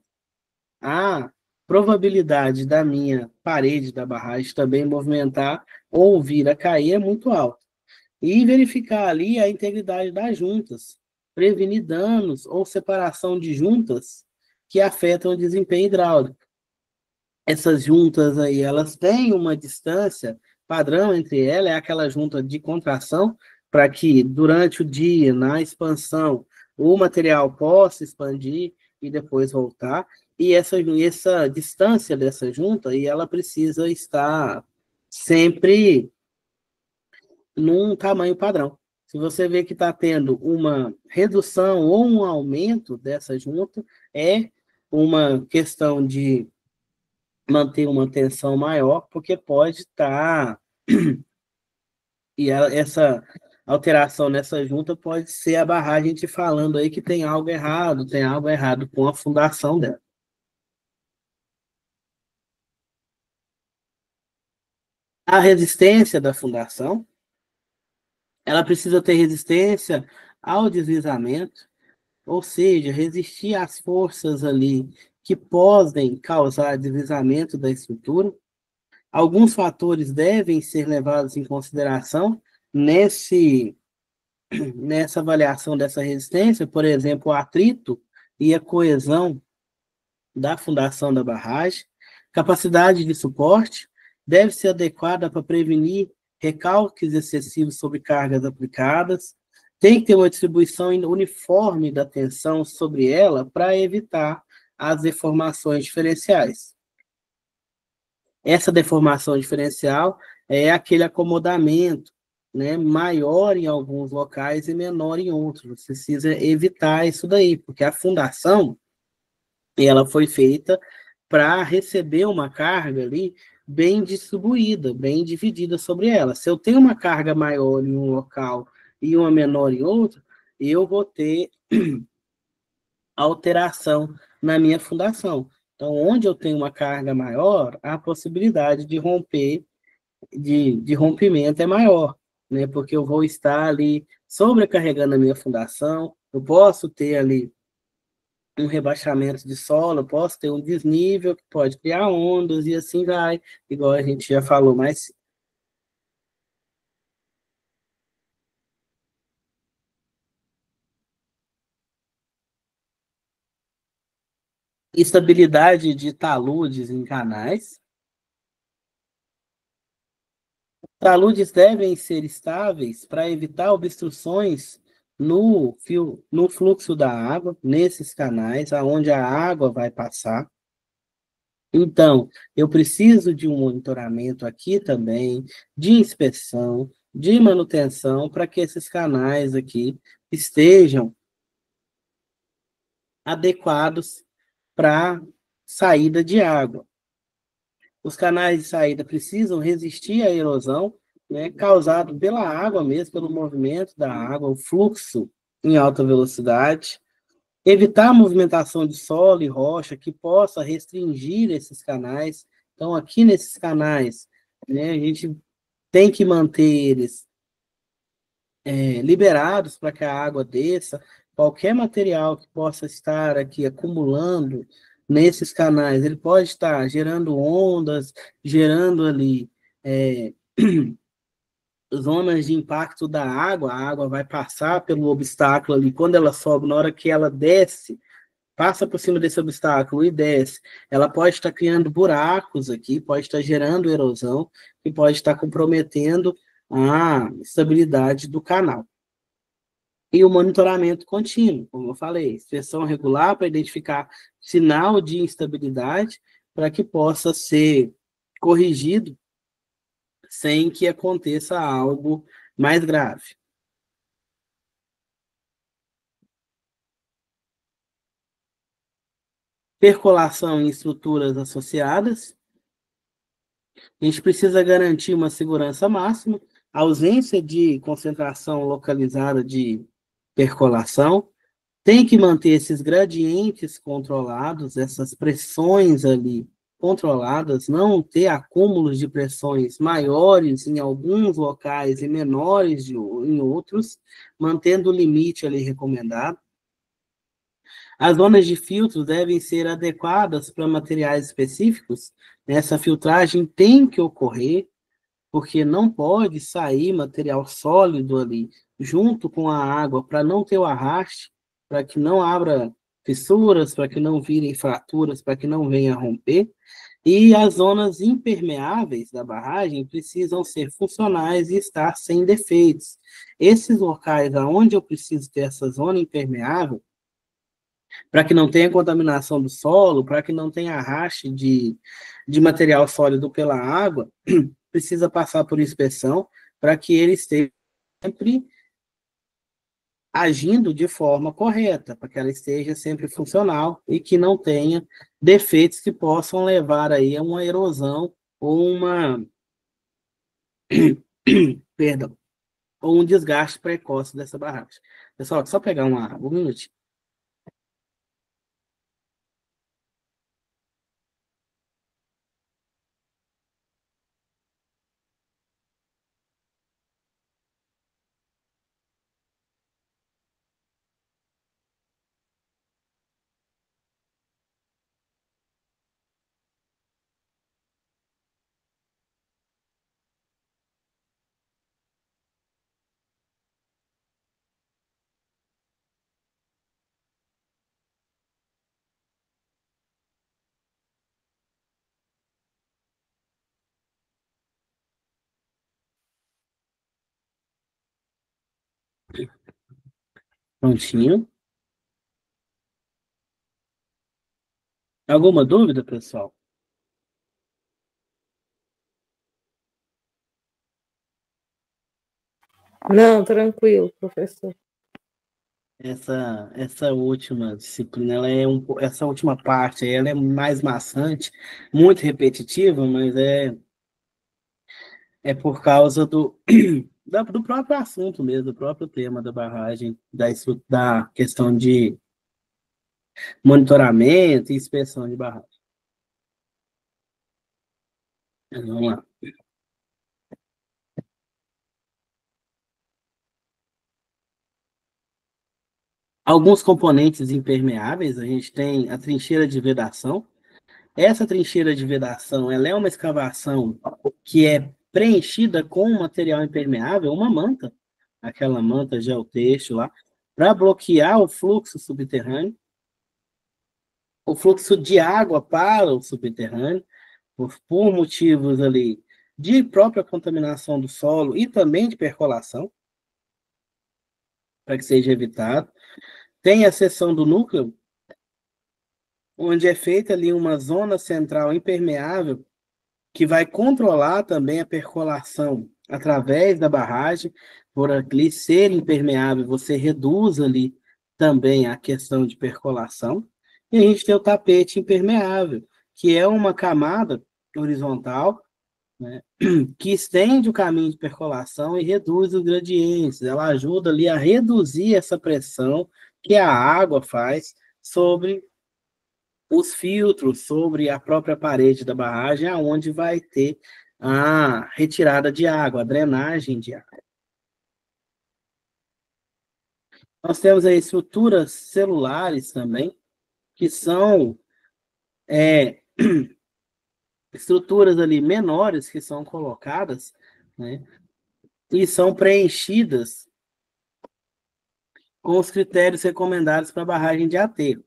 a probabilidade da minha parede da barragem também movimentar ou vir a cair é muito alta. E verificar ali a integridade das juntas, prevenir danos ou separação de juntas que afetam o desempenho hidráulico. Essas juntas aí, elas têm uma distância padrão entre elas, é aquela junta de contração, para que durante o dia, na expansão, o material possa expandir e depois voltar. E essa distância dessa junta, e ela precisa estar sempre num tamanho padrão. Se você vê que está tendo uma redução ou um aumento dessa junta, é uma questão de manter uma tensão maior, porque pode estar. Essa alteração nessa junta pode ser a barragem te falando aí que tem algo errado com a fundação dela. A resistência da fundação, ela precisa ter resistência ao deslizamento, ou seja, resistir às forças ali que podem causar deslizamento da estrutura. Alguns fatores devem ser levados em consideração nessa avaliação dessa resistência, por exemplo, o atrito e a coesão da fundação da barragem. Capacidade de suporte deve ser adequada para prevenir recalques excessivos sobre cargas aplicadas. Tem que ter uma distribuição uniforme da tensão sobre ela para evitar as deformações diferenciais. Essa deformação diferencial é aquele acomodamento, né, maior em alguns locais e menor em outros. Você precisa evitar isso daí, porque a fundação ela foi feita para receber uma carga ali bem distribuída, bem dividida sobre ela. Se eu tenho uma carga maior em um local e uma menor em outro, eu vou ter alteração na minha fundação. Então, onde eu tenho uma carga maior, a possibilidade de romper, de rompimento é maior, né? Porque eu vou estar ali sobrecarregando a minha fundação, eu posso ter ali um rebaixamento de solo, eu posso ter um desnível que pode criar ondas e assim vai, igual a gente já falou mais. Estabilidade de taludes em canais. Taludes devem ser estáveis para evitar obstruções no fluxo da água, nesses canais, aonde a água vai passar. Então, eu preciso de um monitoramento aqui também, de inspeção, de manutenção, para que esses canais aqui estejam adequados para saída de água. Os canais de saída precisam resistir à erosão, né, causado pela água mesmo, pelo movimento da água, o fluxo em alta velocidade, evitar a movimentação de solo e rocha que possa restringir esses canais. Então, aqui nesses canais, né, a gente tem que manter eles liberados para que a água desça. Qualquer material que possa estar aqui acumulando nesses canais, ele pode estar gerando ondas, gerando ali é, zonas de impacto da água. A água vai passar pelo obstáculo ali, quando ela sobe, na hora que ela desce, passa por cima desse obstáculo e desce, ela pode estar criando buracos aqui, pode estar gerando erosão e pode estar comprometendo a estabilidade do canal. E o monitoramento contínuo, como eu falei, inspeção regular para identificar sinal de instabilidade para que possa ser corrigido sem que aconteça algo mais grave. Percolação em estruturas associadas. A gente precisa garantir uma segurança máxima, ausência de concentração localizada de percolação, tem que manter esses gradientes controlados, essas pressões ali controladas, não ter acúmulos de pressões maiores em alguns locais e menores em outros, mantendo o limite ali recomendado. As zonas de filtro devem ser adequadas para materiais específicos. Essa filtragem tem que ocorrer, porque não pode sair material sólido ali junto com a água para não ter o arraste, para que não abra fissuras, para que não virem fraturas, para que não venha romper. E as zonas impermeáveis da barragem precisam ser funcionais e estar sem defeitos. Esses locais onde eu preciso ter essa zona impermeável, para que não tenha contaminação do solo, para que não tenha arraste de material sólido pela água, precisa passar por inspeção para que ele esteja sempre agindo de forma correta, para que ela esteja sempre funcional e que não tenha defeitos que possam levar aí a uma erosão ou uma perdão, ou um desgaste precoce dessa barragem. Pessoal, só pegar uma água, um minutinho. Prontinho. Alguma dúvida, pessoal? Não, tranquilo, professor. Essa última disciplina, essa última parte, ela é mais maçante, muito repetitiva, mas é por causa do próprio assunto mesmo, do próprio tema da barragem, da questão de monitoramento e inspeção de barragem. Vamos lá. Alguns componentes impermeáveis, a gente tem a trincheira de vedação. Essa trincheira de vedação, ela é uma escavação que é preenchida com um material impermeável, uma manta, aquela manta geotextil lá, para bloquear o fluxo subterrâneo, o fluxo de água para o subterrâneo, por motivos ali de própria contaminação do solo e também de percolação, para que seja evitado. Tem a seção do núcleo, onde é feita ali uma zona central impermeável que vai controlar também a percolação através da barragem. Por ali ser impermeável, você reduz ali também a questão de percolação. E a gente tem o tapete impermeável, que é uma camada horizontal, né, que estende o caminho de percolação e reduz os gradientes. Ela ajuda ali a reduzir essa pressão que a água faz sobre os filtros, sobre a própria parede da barragem, aonde vai ter a retirada de água, a drenagem de água. Nós temos aí estruturas celulares também, que são estruturas ali menores que são colocadas, né, e são preenchidas com os critérios recomendados para barragem de aterro.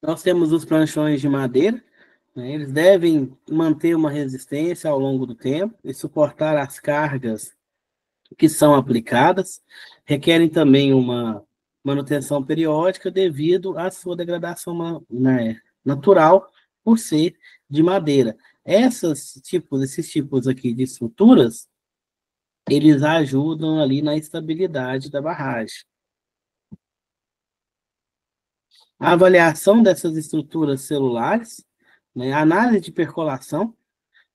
Nós temos os pranchões de madeira, né, eles devem manter uma resistência ao longo do tempo e suportar as cargas que são aplicadas, requerem também uma manutenção periódica devido à sua degradação natural por ser de madeira. Esses tipos aqui de estruturas, eles ajudam ali na estabilidade da barragem. A avaliação dessas estruturas celulares, né, a análise de percolação,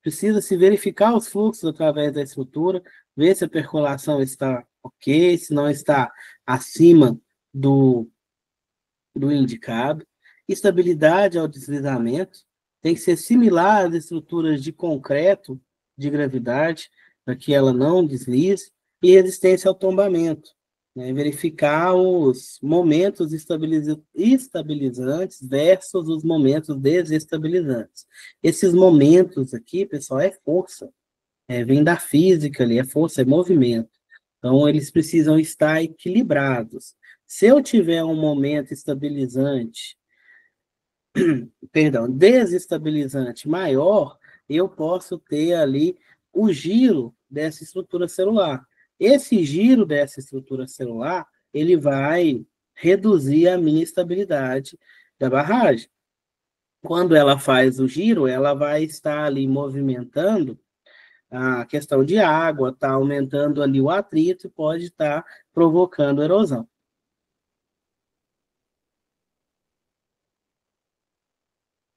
precisa se verificar os fluxos através da estrutura, ver se a percolação está ok, se não está acima do indicado. Estabilidade ao deslizamento tem que ser similar às estruturas de concreto de gravidade, para que ela não deslize, e resistência ao tombamento, né? Verificar os momentos estabilizantes versus os momentos desestabilizantes. Esses momentos aqui, pessoal, é força, vem da física ali, é força, é movimento. Então, eles precisam estar equilibrados. Se eu tiver um momento estabilizante, perdão, desestabilizante maior, eu posso ter ali o giro dessa estrutura celular. Esse giro dessa estrutura celular, ele vai reduzir a minha estabilidade da barragem. Quando ela faz o giro, ela vai estar ali movimentando a questão de água, está aumentando ali o atrito e pode estar provocando erosão.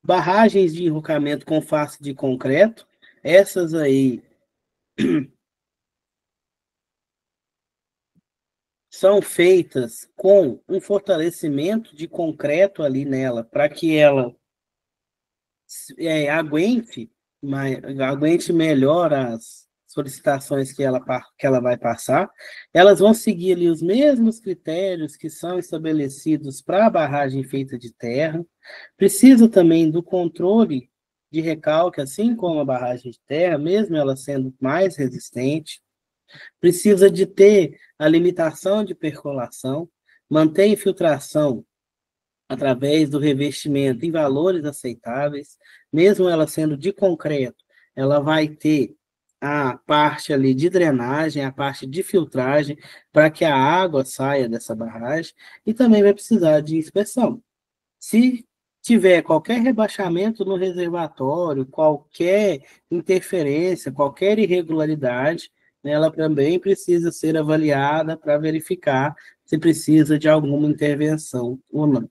Barragens de enrocamento com face de concreto, essas aí são feitas com um fortalecimento de concreto ali nela, para que ela aguente melhor as solicitações que ela vai passar. Elas vão seguir ali os mesmos critérios que são estabelecidos para a barragem feita de terra. Precisa também do controle de recalque, assim como a barragem de terra, mesmo ela sendo mais resistente. Precisa de ter a limitação de percolação, manter a infiltração através do revestimento em valores aceitáveis, mesmo ela sendo de concreto, ela vai ter a parte ali de drenagem, a parte de filtragem, para que a água saia dessa barragem, e também vai precisar de inspeção. Se tiver qualquer rebaixamento no reservatório, qualquer interferência, qualquer irregularidade, ela também precisa ser avaliada para verificar se precisa de alguma intervenção ou não.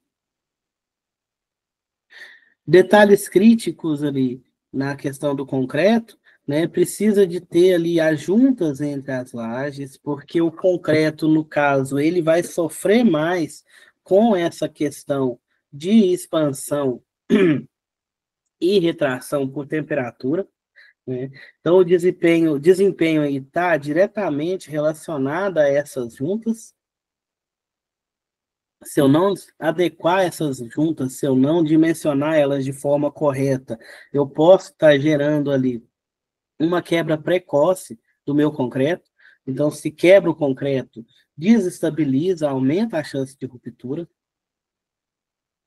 Detalhes críticos ali na questão do concreto, né? Precisa de ter ali as juntas entre as lajes, porque o concreto, no caso, ele vai sofrer mais com essa questão de expansão e retração por temperatura, né? Então, o desempenho aí está diretamente relacionado a essas juntas. Se eu não adequar essas juntas, se eu não dimensionar elas de forma correta, eu posso estar gerando ali uma quebra precoce do meu concreto. Então, se quebra o concreto, desestabiliza, aumenta a chance de ruptura.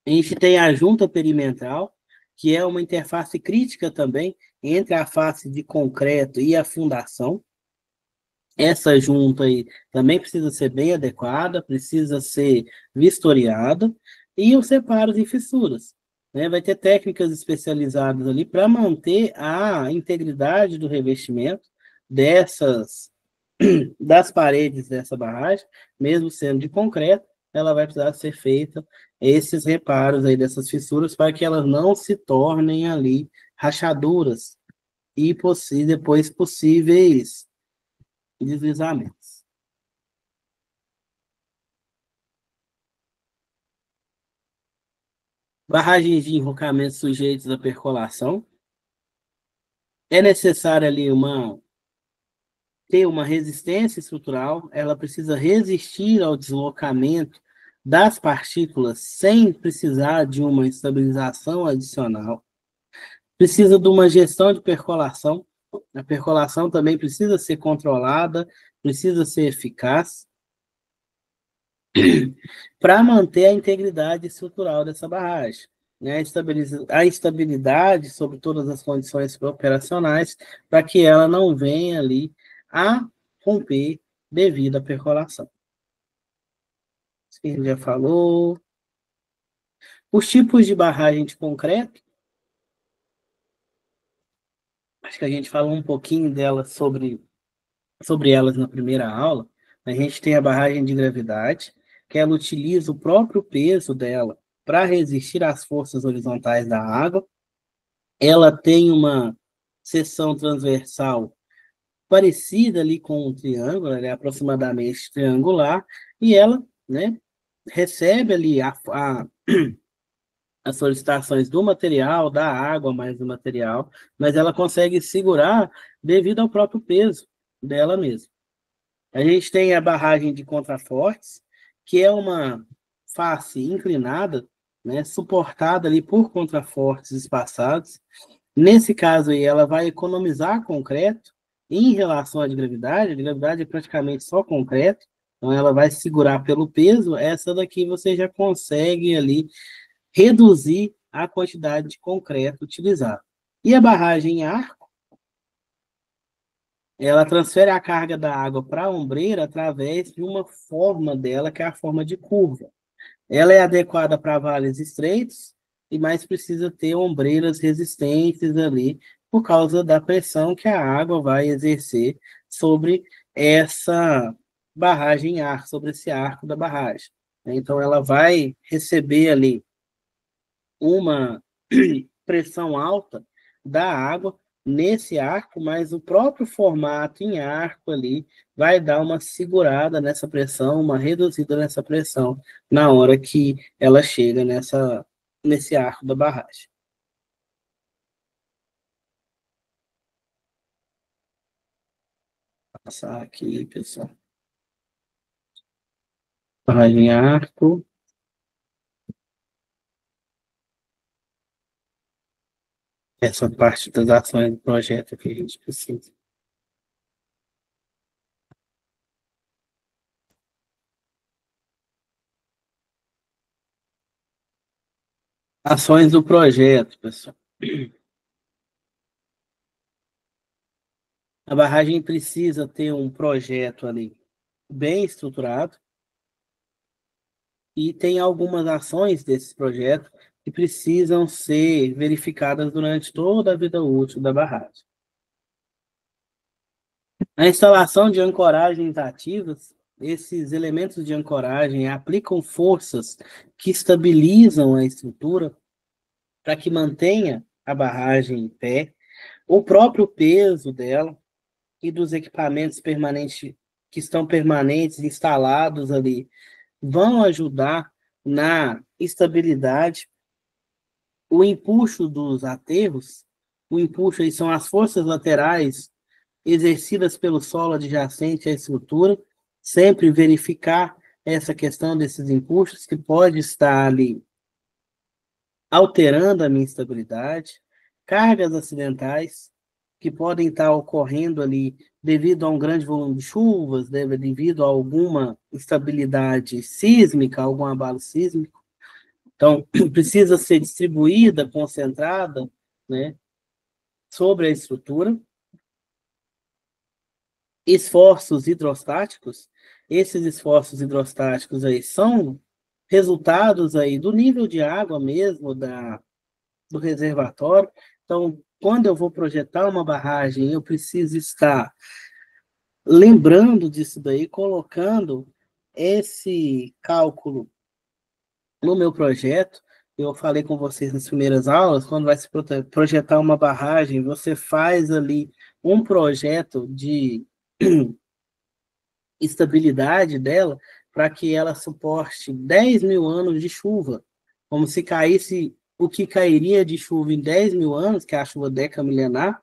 A gente tem a junta perimetral, que é uma interface crítica também entre a face de concreto e a fundação. Essa junta aí também precisa ser bem adequada, precisa ser vistoriada, e os separos e fissuras, né? Vai ter técnicas especializadas ali para manter a integridade do revestimento dessas das paredes dessa barragem, mesmo sendo de concreto, ela vai precisar ser feita esses reparos aí dessas fissuras para que elas não se tornem ali rachaduras e depois possíveis deslizamentos. Barragens de enrocamento sujeitos à percolação. É necessário ali ter uma resistência estrutural, ela precisa resistir ao deslocamento das partículas sem precisar de uma estabilização adicional. Precisa de uma gestão de percolação. A percolação também precisa ser controlada, precisa ser eficaz para manter a integridade estrutural dessa barragem, né? A estabilidade sobre todas as condições operacionais para que ela não venha ali a romper devido à percolação. Isso que a gente já falou. Os tipos de barragem de concreto, acho que a gente falou um pouquinho delas sobre elas na primeira aula. A gente tem a barragem de gravidade, que ela utiliza o próprio peso dela para resistir às forças horizontais da água. Ela tem uma seção transversal parecida ali com um triângulo, ela é aproximadamente triangular, e ela, né, recebe ali as solicitações do material, da água mais do material, mas ela consegue segurar devido ao próprio peso dela mesma. A gente tem a barragem de contrafortes, que é uma face inclinada, né, suportada ali por contrafortes espaçados. Nesse caso aí, ela vai economizar concreto em relação à de gravidade. A de gravidade é praticamente só concreto, então ela vai segurar pelo peso. Essa daqui você já consegue ali reduzir a quantidade de concreto utilizado. E a barragem em arco, ela transfere a carga da água para a ombreira através de uma forma dela, que é a forma de curva. Ela é adequada para vales estreitos, e mais precisa ter ombreiras resistentes ali, por causa da pressão que a água vai exercer sobre essa barragem em arco, sobre esse arco da barragem. Então, ela vai receber ali uma pressão alta da água nesse arco, mas o próprio formato em arco ali vai dar uma segurada nessa pressão, uma reduzida nessa pressão na hora que ela chega nesse arco da barragem. Vou passar aqui, pessoal. Barragem em arco. Essa parte das ações do projeto que a gente precisa. Ações do projeto, pessoal. A barragem precisa ter um projeto ali bem estruturado e tem algumas ações desse projeto que precisam ser verificadas durante toda a vida útil da barragem. A instalação de ancoragens ativas, esses elementos de ancoragem aplicam forças que estabilizam a estrutura para que mantenha a barragem em pé, o próprio peso dela e dos equipamentos permanentes que estão permanentes instalados ali vão ajudar na estabilidade. O empuxo dos aterros, o empuxo aí são as forças laterais exercidas pelo solo adjacente à estrutura, sempre verificar essa questão desses empuxos que pode estar ali alterando a minha estabilidade, cargas acidentais que podem estar ocorrendo ali devido a um grande volume de chuvas, devido a alguma instabilidade sísmica, algum abalo sísmico. Então, precisa ser distribuída, concentrada, né, sobre a estrutura. Esforços hidrostáticos, esses esforços hidrostáticos aí são resultados aí do nível de água mesmo do reservatório. Então, quando eu vou projetar uma barragem, eu preciso estar lembrando disso daí, colocando esse cálculo no meu projeto. Eu falei com vocês nas primeiras aulas, quando vai se projetar uma barragem, você faz ali um projeto de estabilidade dela para que ela suporte 10 mil anos de chuva, como se caísse o que cairia de chuva em 10 mil anos, que é a chuva decamilenar,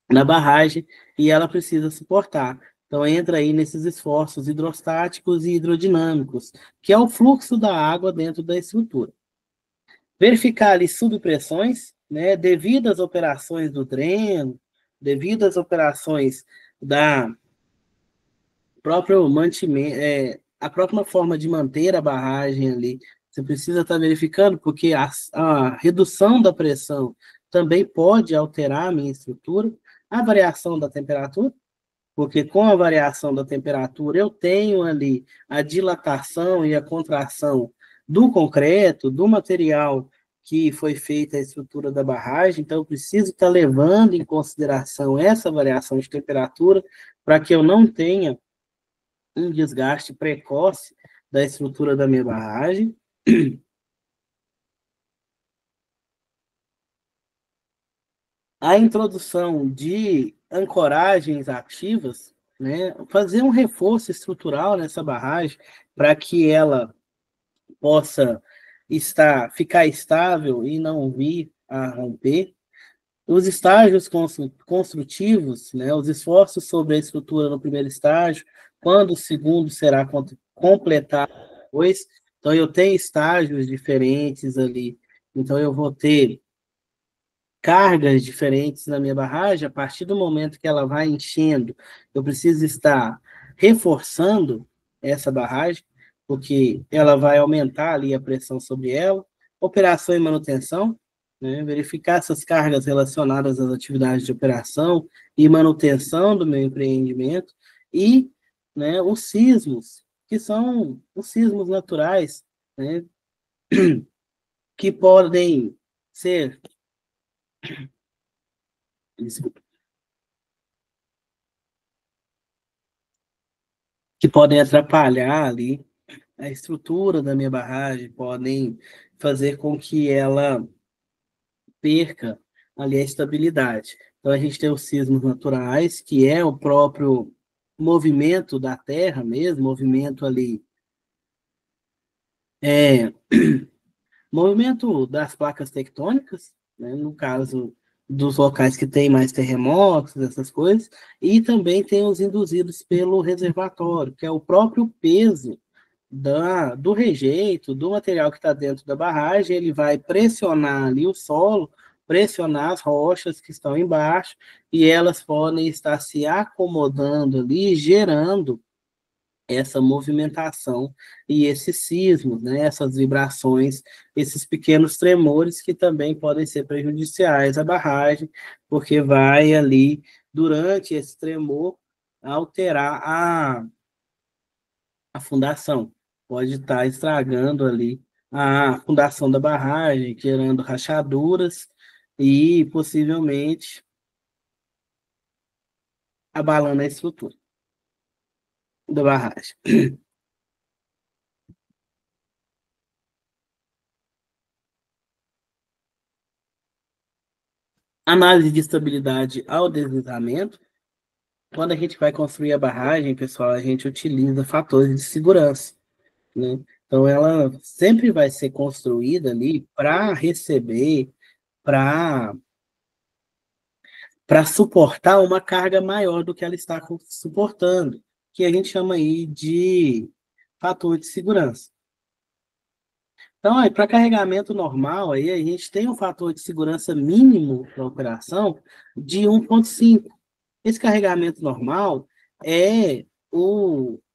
na barragem, e ela precisa suportar. Então, entra aí nesses esforços hidrostáticos e hidrodinâmicos, que é o fluxo da água dentro da estrutura. Verificar ali subpressões, né, devido às operações do dreno, devido às operações da próprio mantimento, a própria forma de manter a barragem ali. Você precisa estar verificando, porque a redução da pressão também pode alterar a minha estrutura, a variação da temperatura, porque com a variação da temperatura eu tenho ali a dilatação e a contração do concreto, do material que foi feita a estrutura da barragem, então eu preciso estar levando em consideração essa variação de temperatura para que eu não tenha um desgaste precoce da estrutura da minha barragem. A introdução de ancoragens ativas, né, fazer um reforço estrutural nessa barragem para que ela possa ficar estável e não vir a romper. Os estágios construtivos, né, os esforços sobre a estrutura no primeiro estágio, quando o segundo será completado depois. Então, eu tenho estágios diferentes ali. Então, eu vou ter cargas diferentes na minha barragem. A partir do momento que ela vai enchendo, eu preciso estar reforçando essa barragem, porque ela vai aumentar ali a pressão sobre ela. Operação e manutenção, né? Verificar essas cargas relacionadas às atividades de operação e manutenção do meu empreendimento e, né, os sismos, que são os sismos naturais, né, que podem ser, que podem atrapalhar ali a estrutura da minha barragem, podem fazer com que ela perca ali a estabilidade. Então, a gente tem os sismos naturais, que é o próprio movimento da Terra mesmo, movimento ali, é, movimento das placas tectônicas, né, no caso dos locais que tem mais terremotos, essas coisas, e também tem os induzidos pelo reservatório, que é o próprio peso do rejeito, do material que está dentro da barragem, ele vai pressionar ali o solo, pressionar as rochas que estão embaixo, e elas podem estar se acomodando ali, gerando essa movimentação e esses sismos, né, essas vibrações, esses pequenos tremores que também podem ser prejudiciais à barragem, porque vai ali, durante esse tremor, alterar a fundação. Pode estar estragando ali a fundação da barragem, gerando rachaduras e possivelmente abalando a estrutura da barragem. Análise de estabilidade ao deslizamento. Quando a gente vai construir a barragem, pessoal, a gente utiliza fatores de segurança, né? Então, ela sempre vai ser construída ali para receber, para suportar uma carga maior do que ela está suportando, que a gente chama aí de fator de segurança. Então, para carregamento normal, aí a gente tem um fator de segurança mínimo para a operação de 1,5. Esse carregamento normal é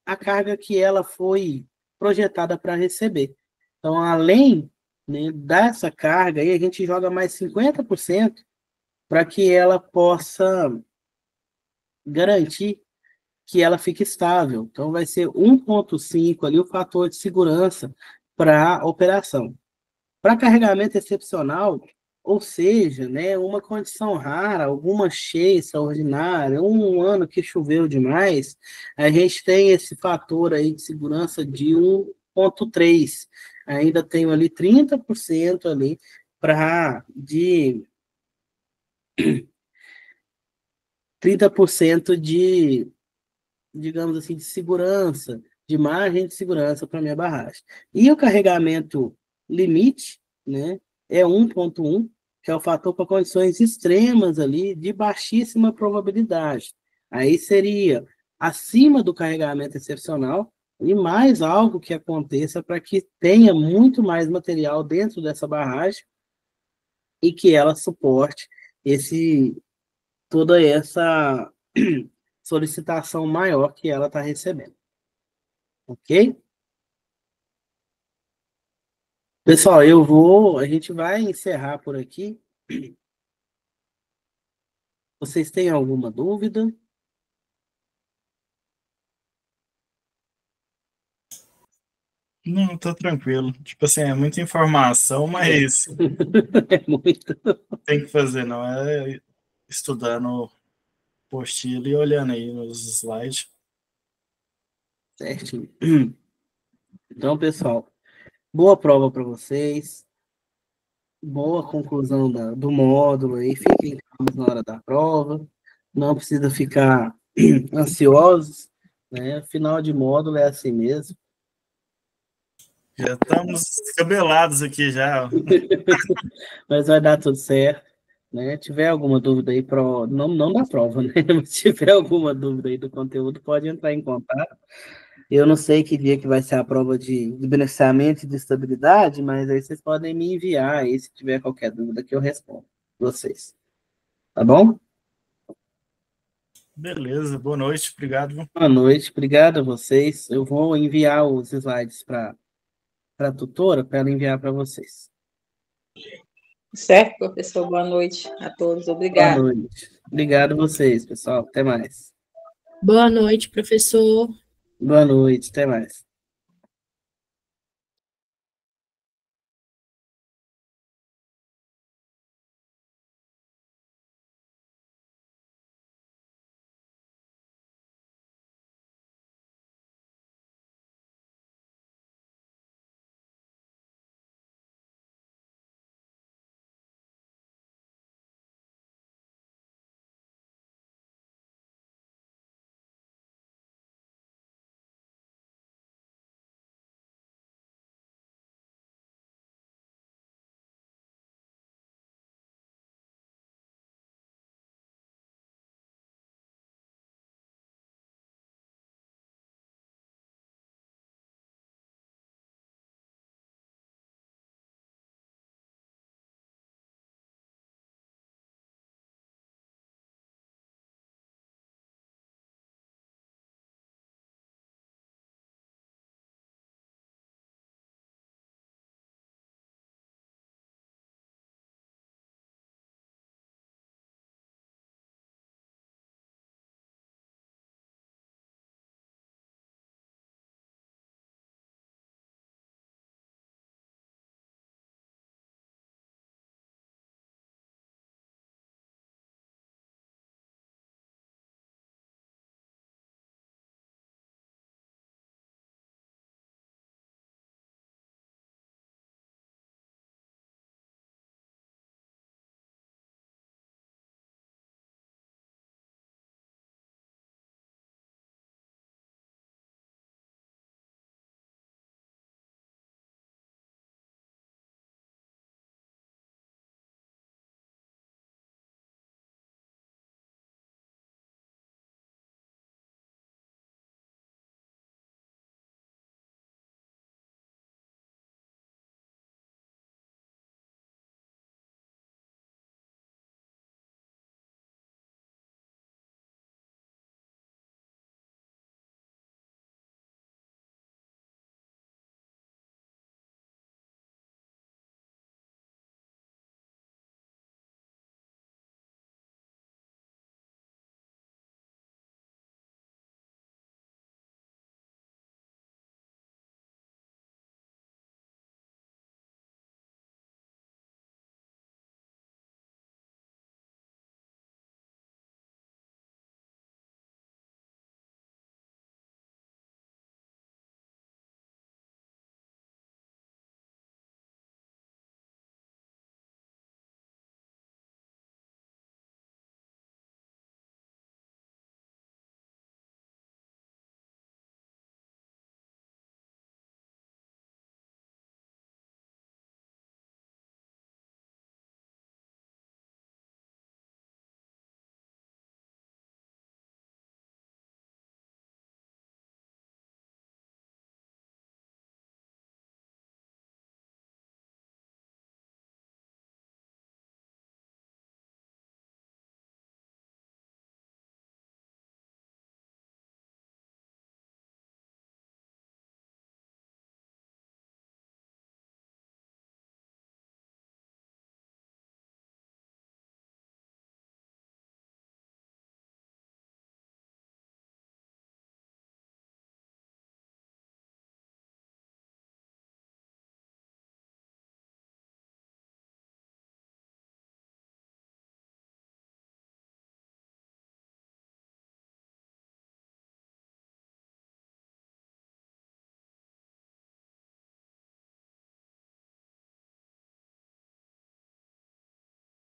a carga que ela foi projetada para receber. Então, além, né, dessa carga, aí a gente joga mais 50% para que ela possa garantir que ela fique estável. Então, vai ser 1,5 ali o fator de segurança para a operação. Para carregamento excepcional, ou seja, né, uma condição rara, alguma cheia extraordinária, um ano que choveu demais, a gente tem esse fator aí de segurança de 1,3. Ainda tenho ali 30% ali para de 30% de, digamos assim, de segurança, de margem de segurança para minha barragem. E o carregamento limite, né, é 1,1, que é o fator para condições extremas ali, de baixíssima probabilidade. Aí seria acima do carregamento excepcional e mais algo que aconteça para que tenha muito mais material dentro dessa barragem e que ela suporte esse toda essa solicitação maior que ela está recebendo, ok? Pessoal, a gente vai encerrar por aqui. Vocês têm alguma dúvida? Não, tô tranquilo. Tipo assim, é muita informação, mas É muito tem que fazer, não é estudando apostila e olhando aí nos slides. certinho. Então, pessoal, boa prova para vocês, boa conclusão do módulo aí, fiquem calmos na hora da prova, não precisa ficar ansiosos, né? Final de módulo é assim mesmo. Já estamos cabelados aqui já. Mas vai dar tudo certo, né? Tiver alguma dúvida aí, não da prova, né? Mas se tiver alguma dúvida aí do conteúdo, pode entrar em contato. Eu não sei que dia que vai ser a prova de beneficiamento e de estabilidade, mas aí vocês podem me enviar aí se tiver qualquer dúvida que eu respondo vocês. Tá bom? Beleza, boa noite, obrigado. Boa noite, obrigado a vocês. Eu vou enviar os slides para a tutora, para ela enviar para vocês. Certo, professor. Boa noite a todos. Boa Obrigada. noite. Obrigado a vocês, pessoal. Até mais. Boa noite, professor. Boa noite, até mais.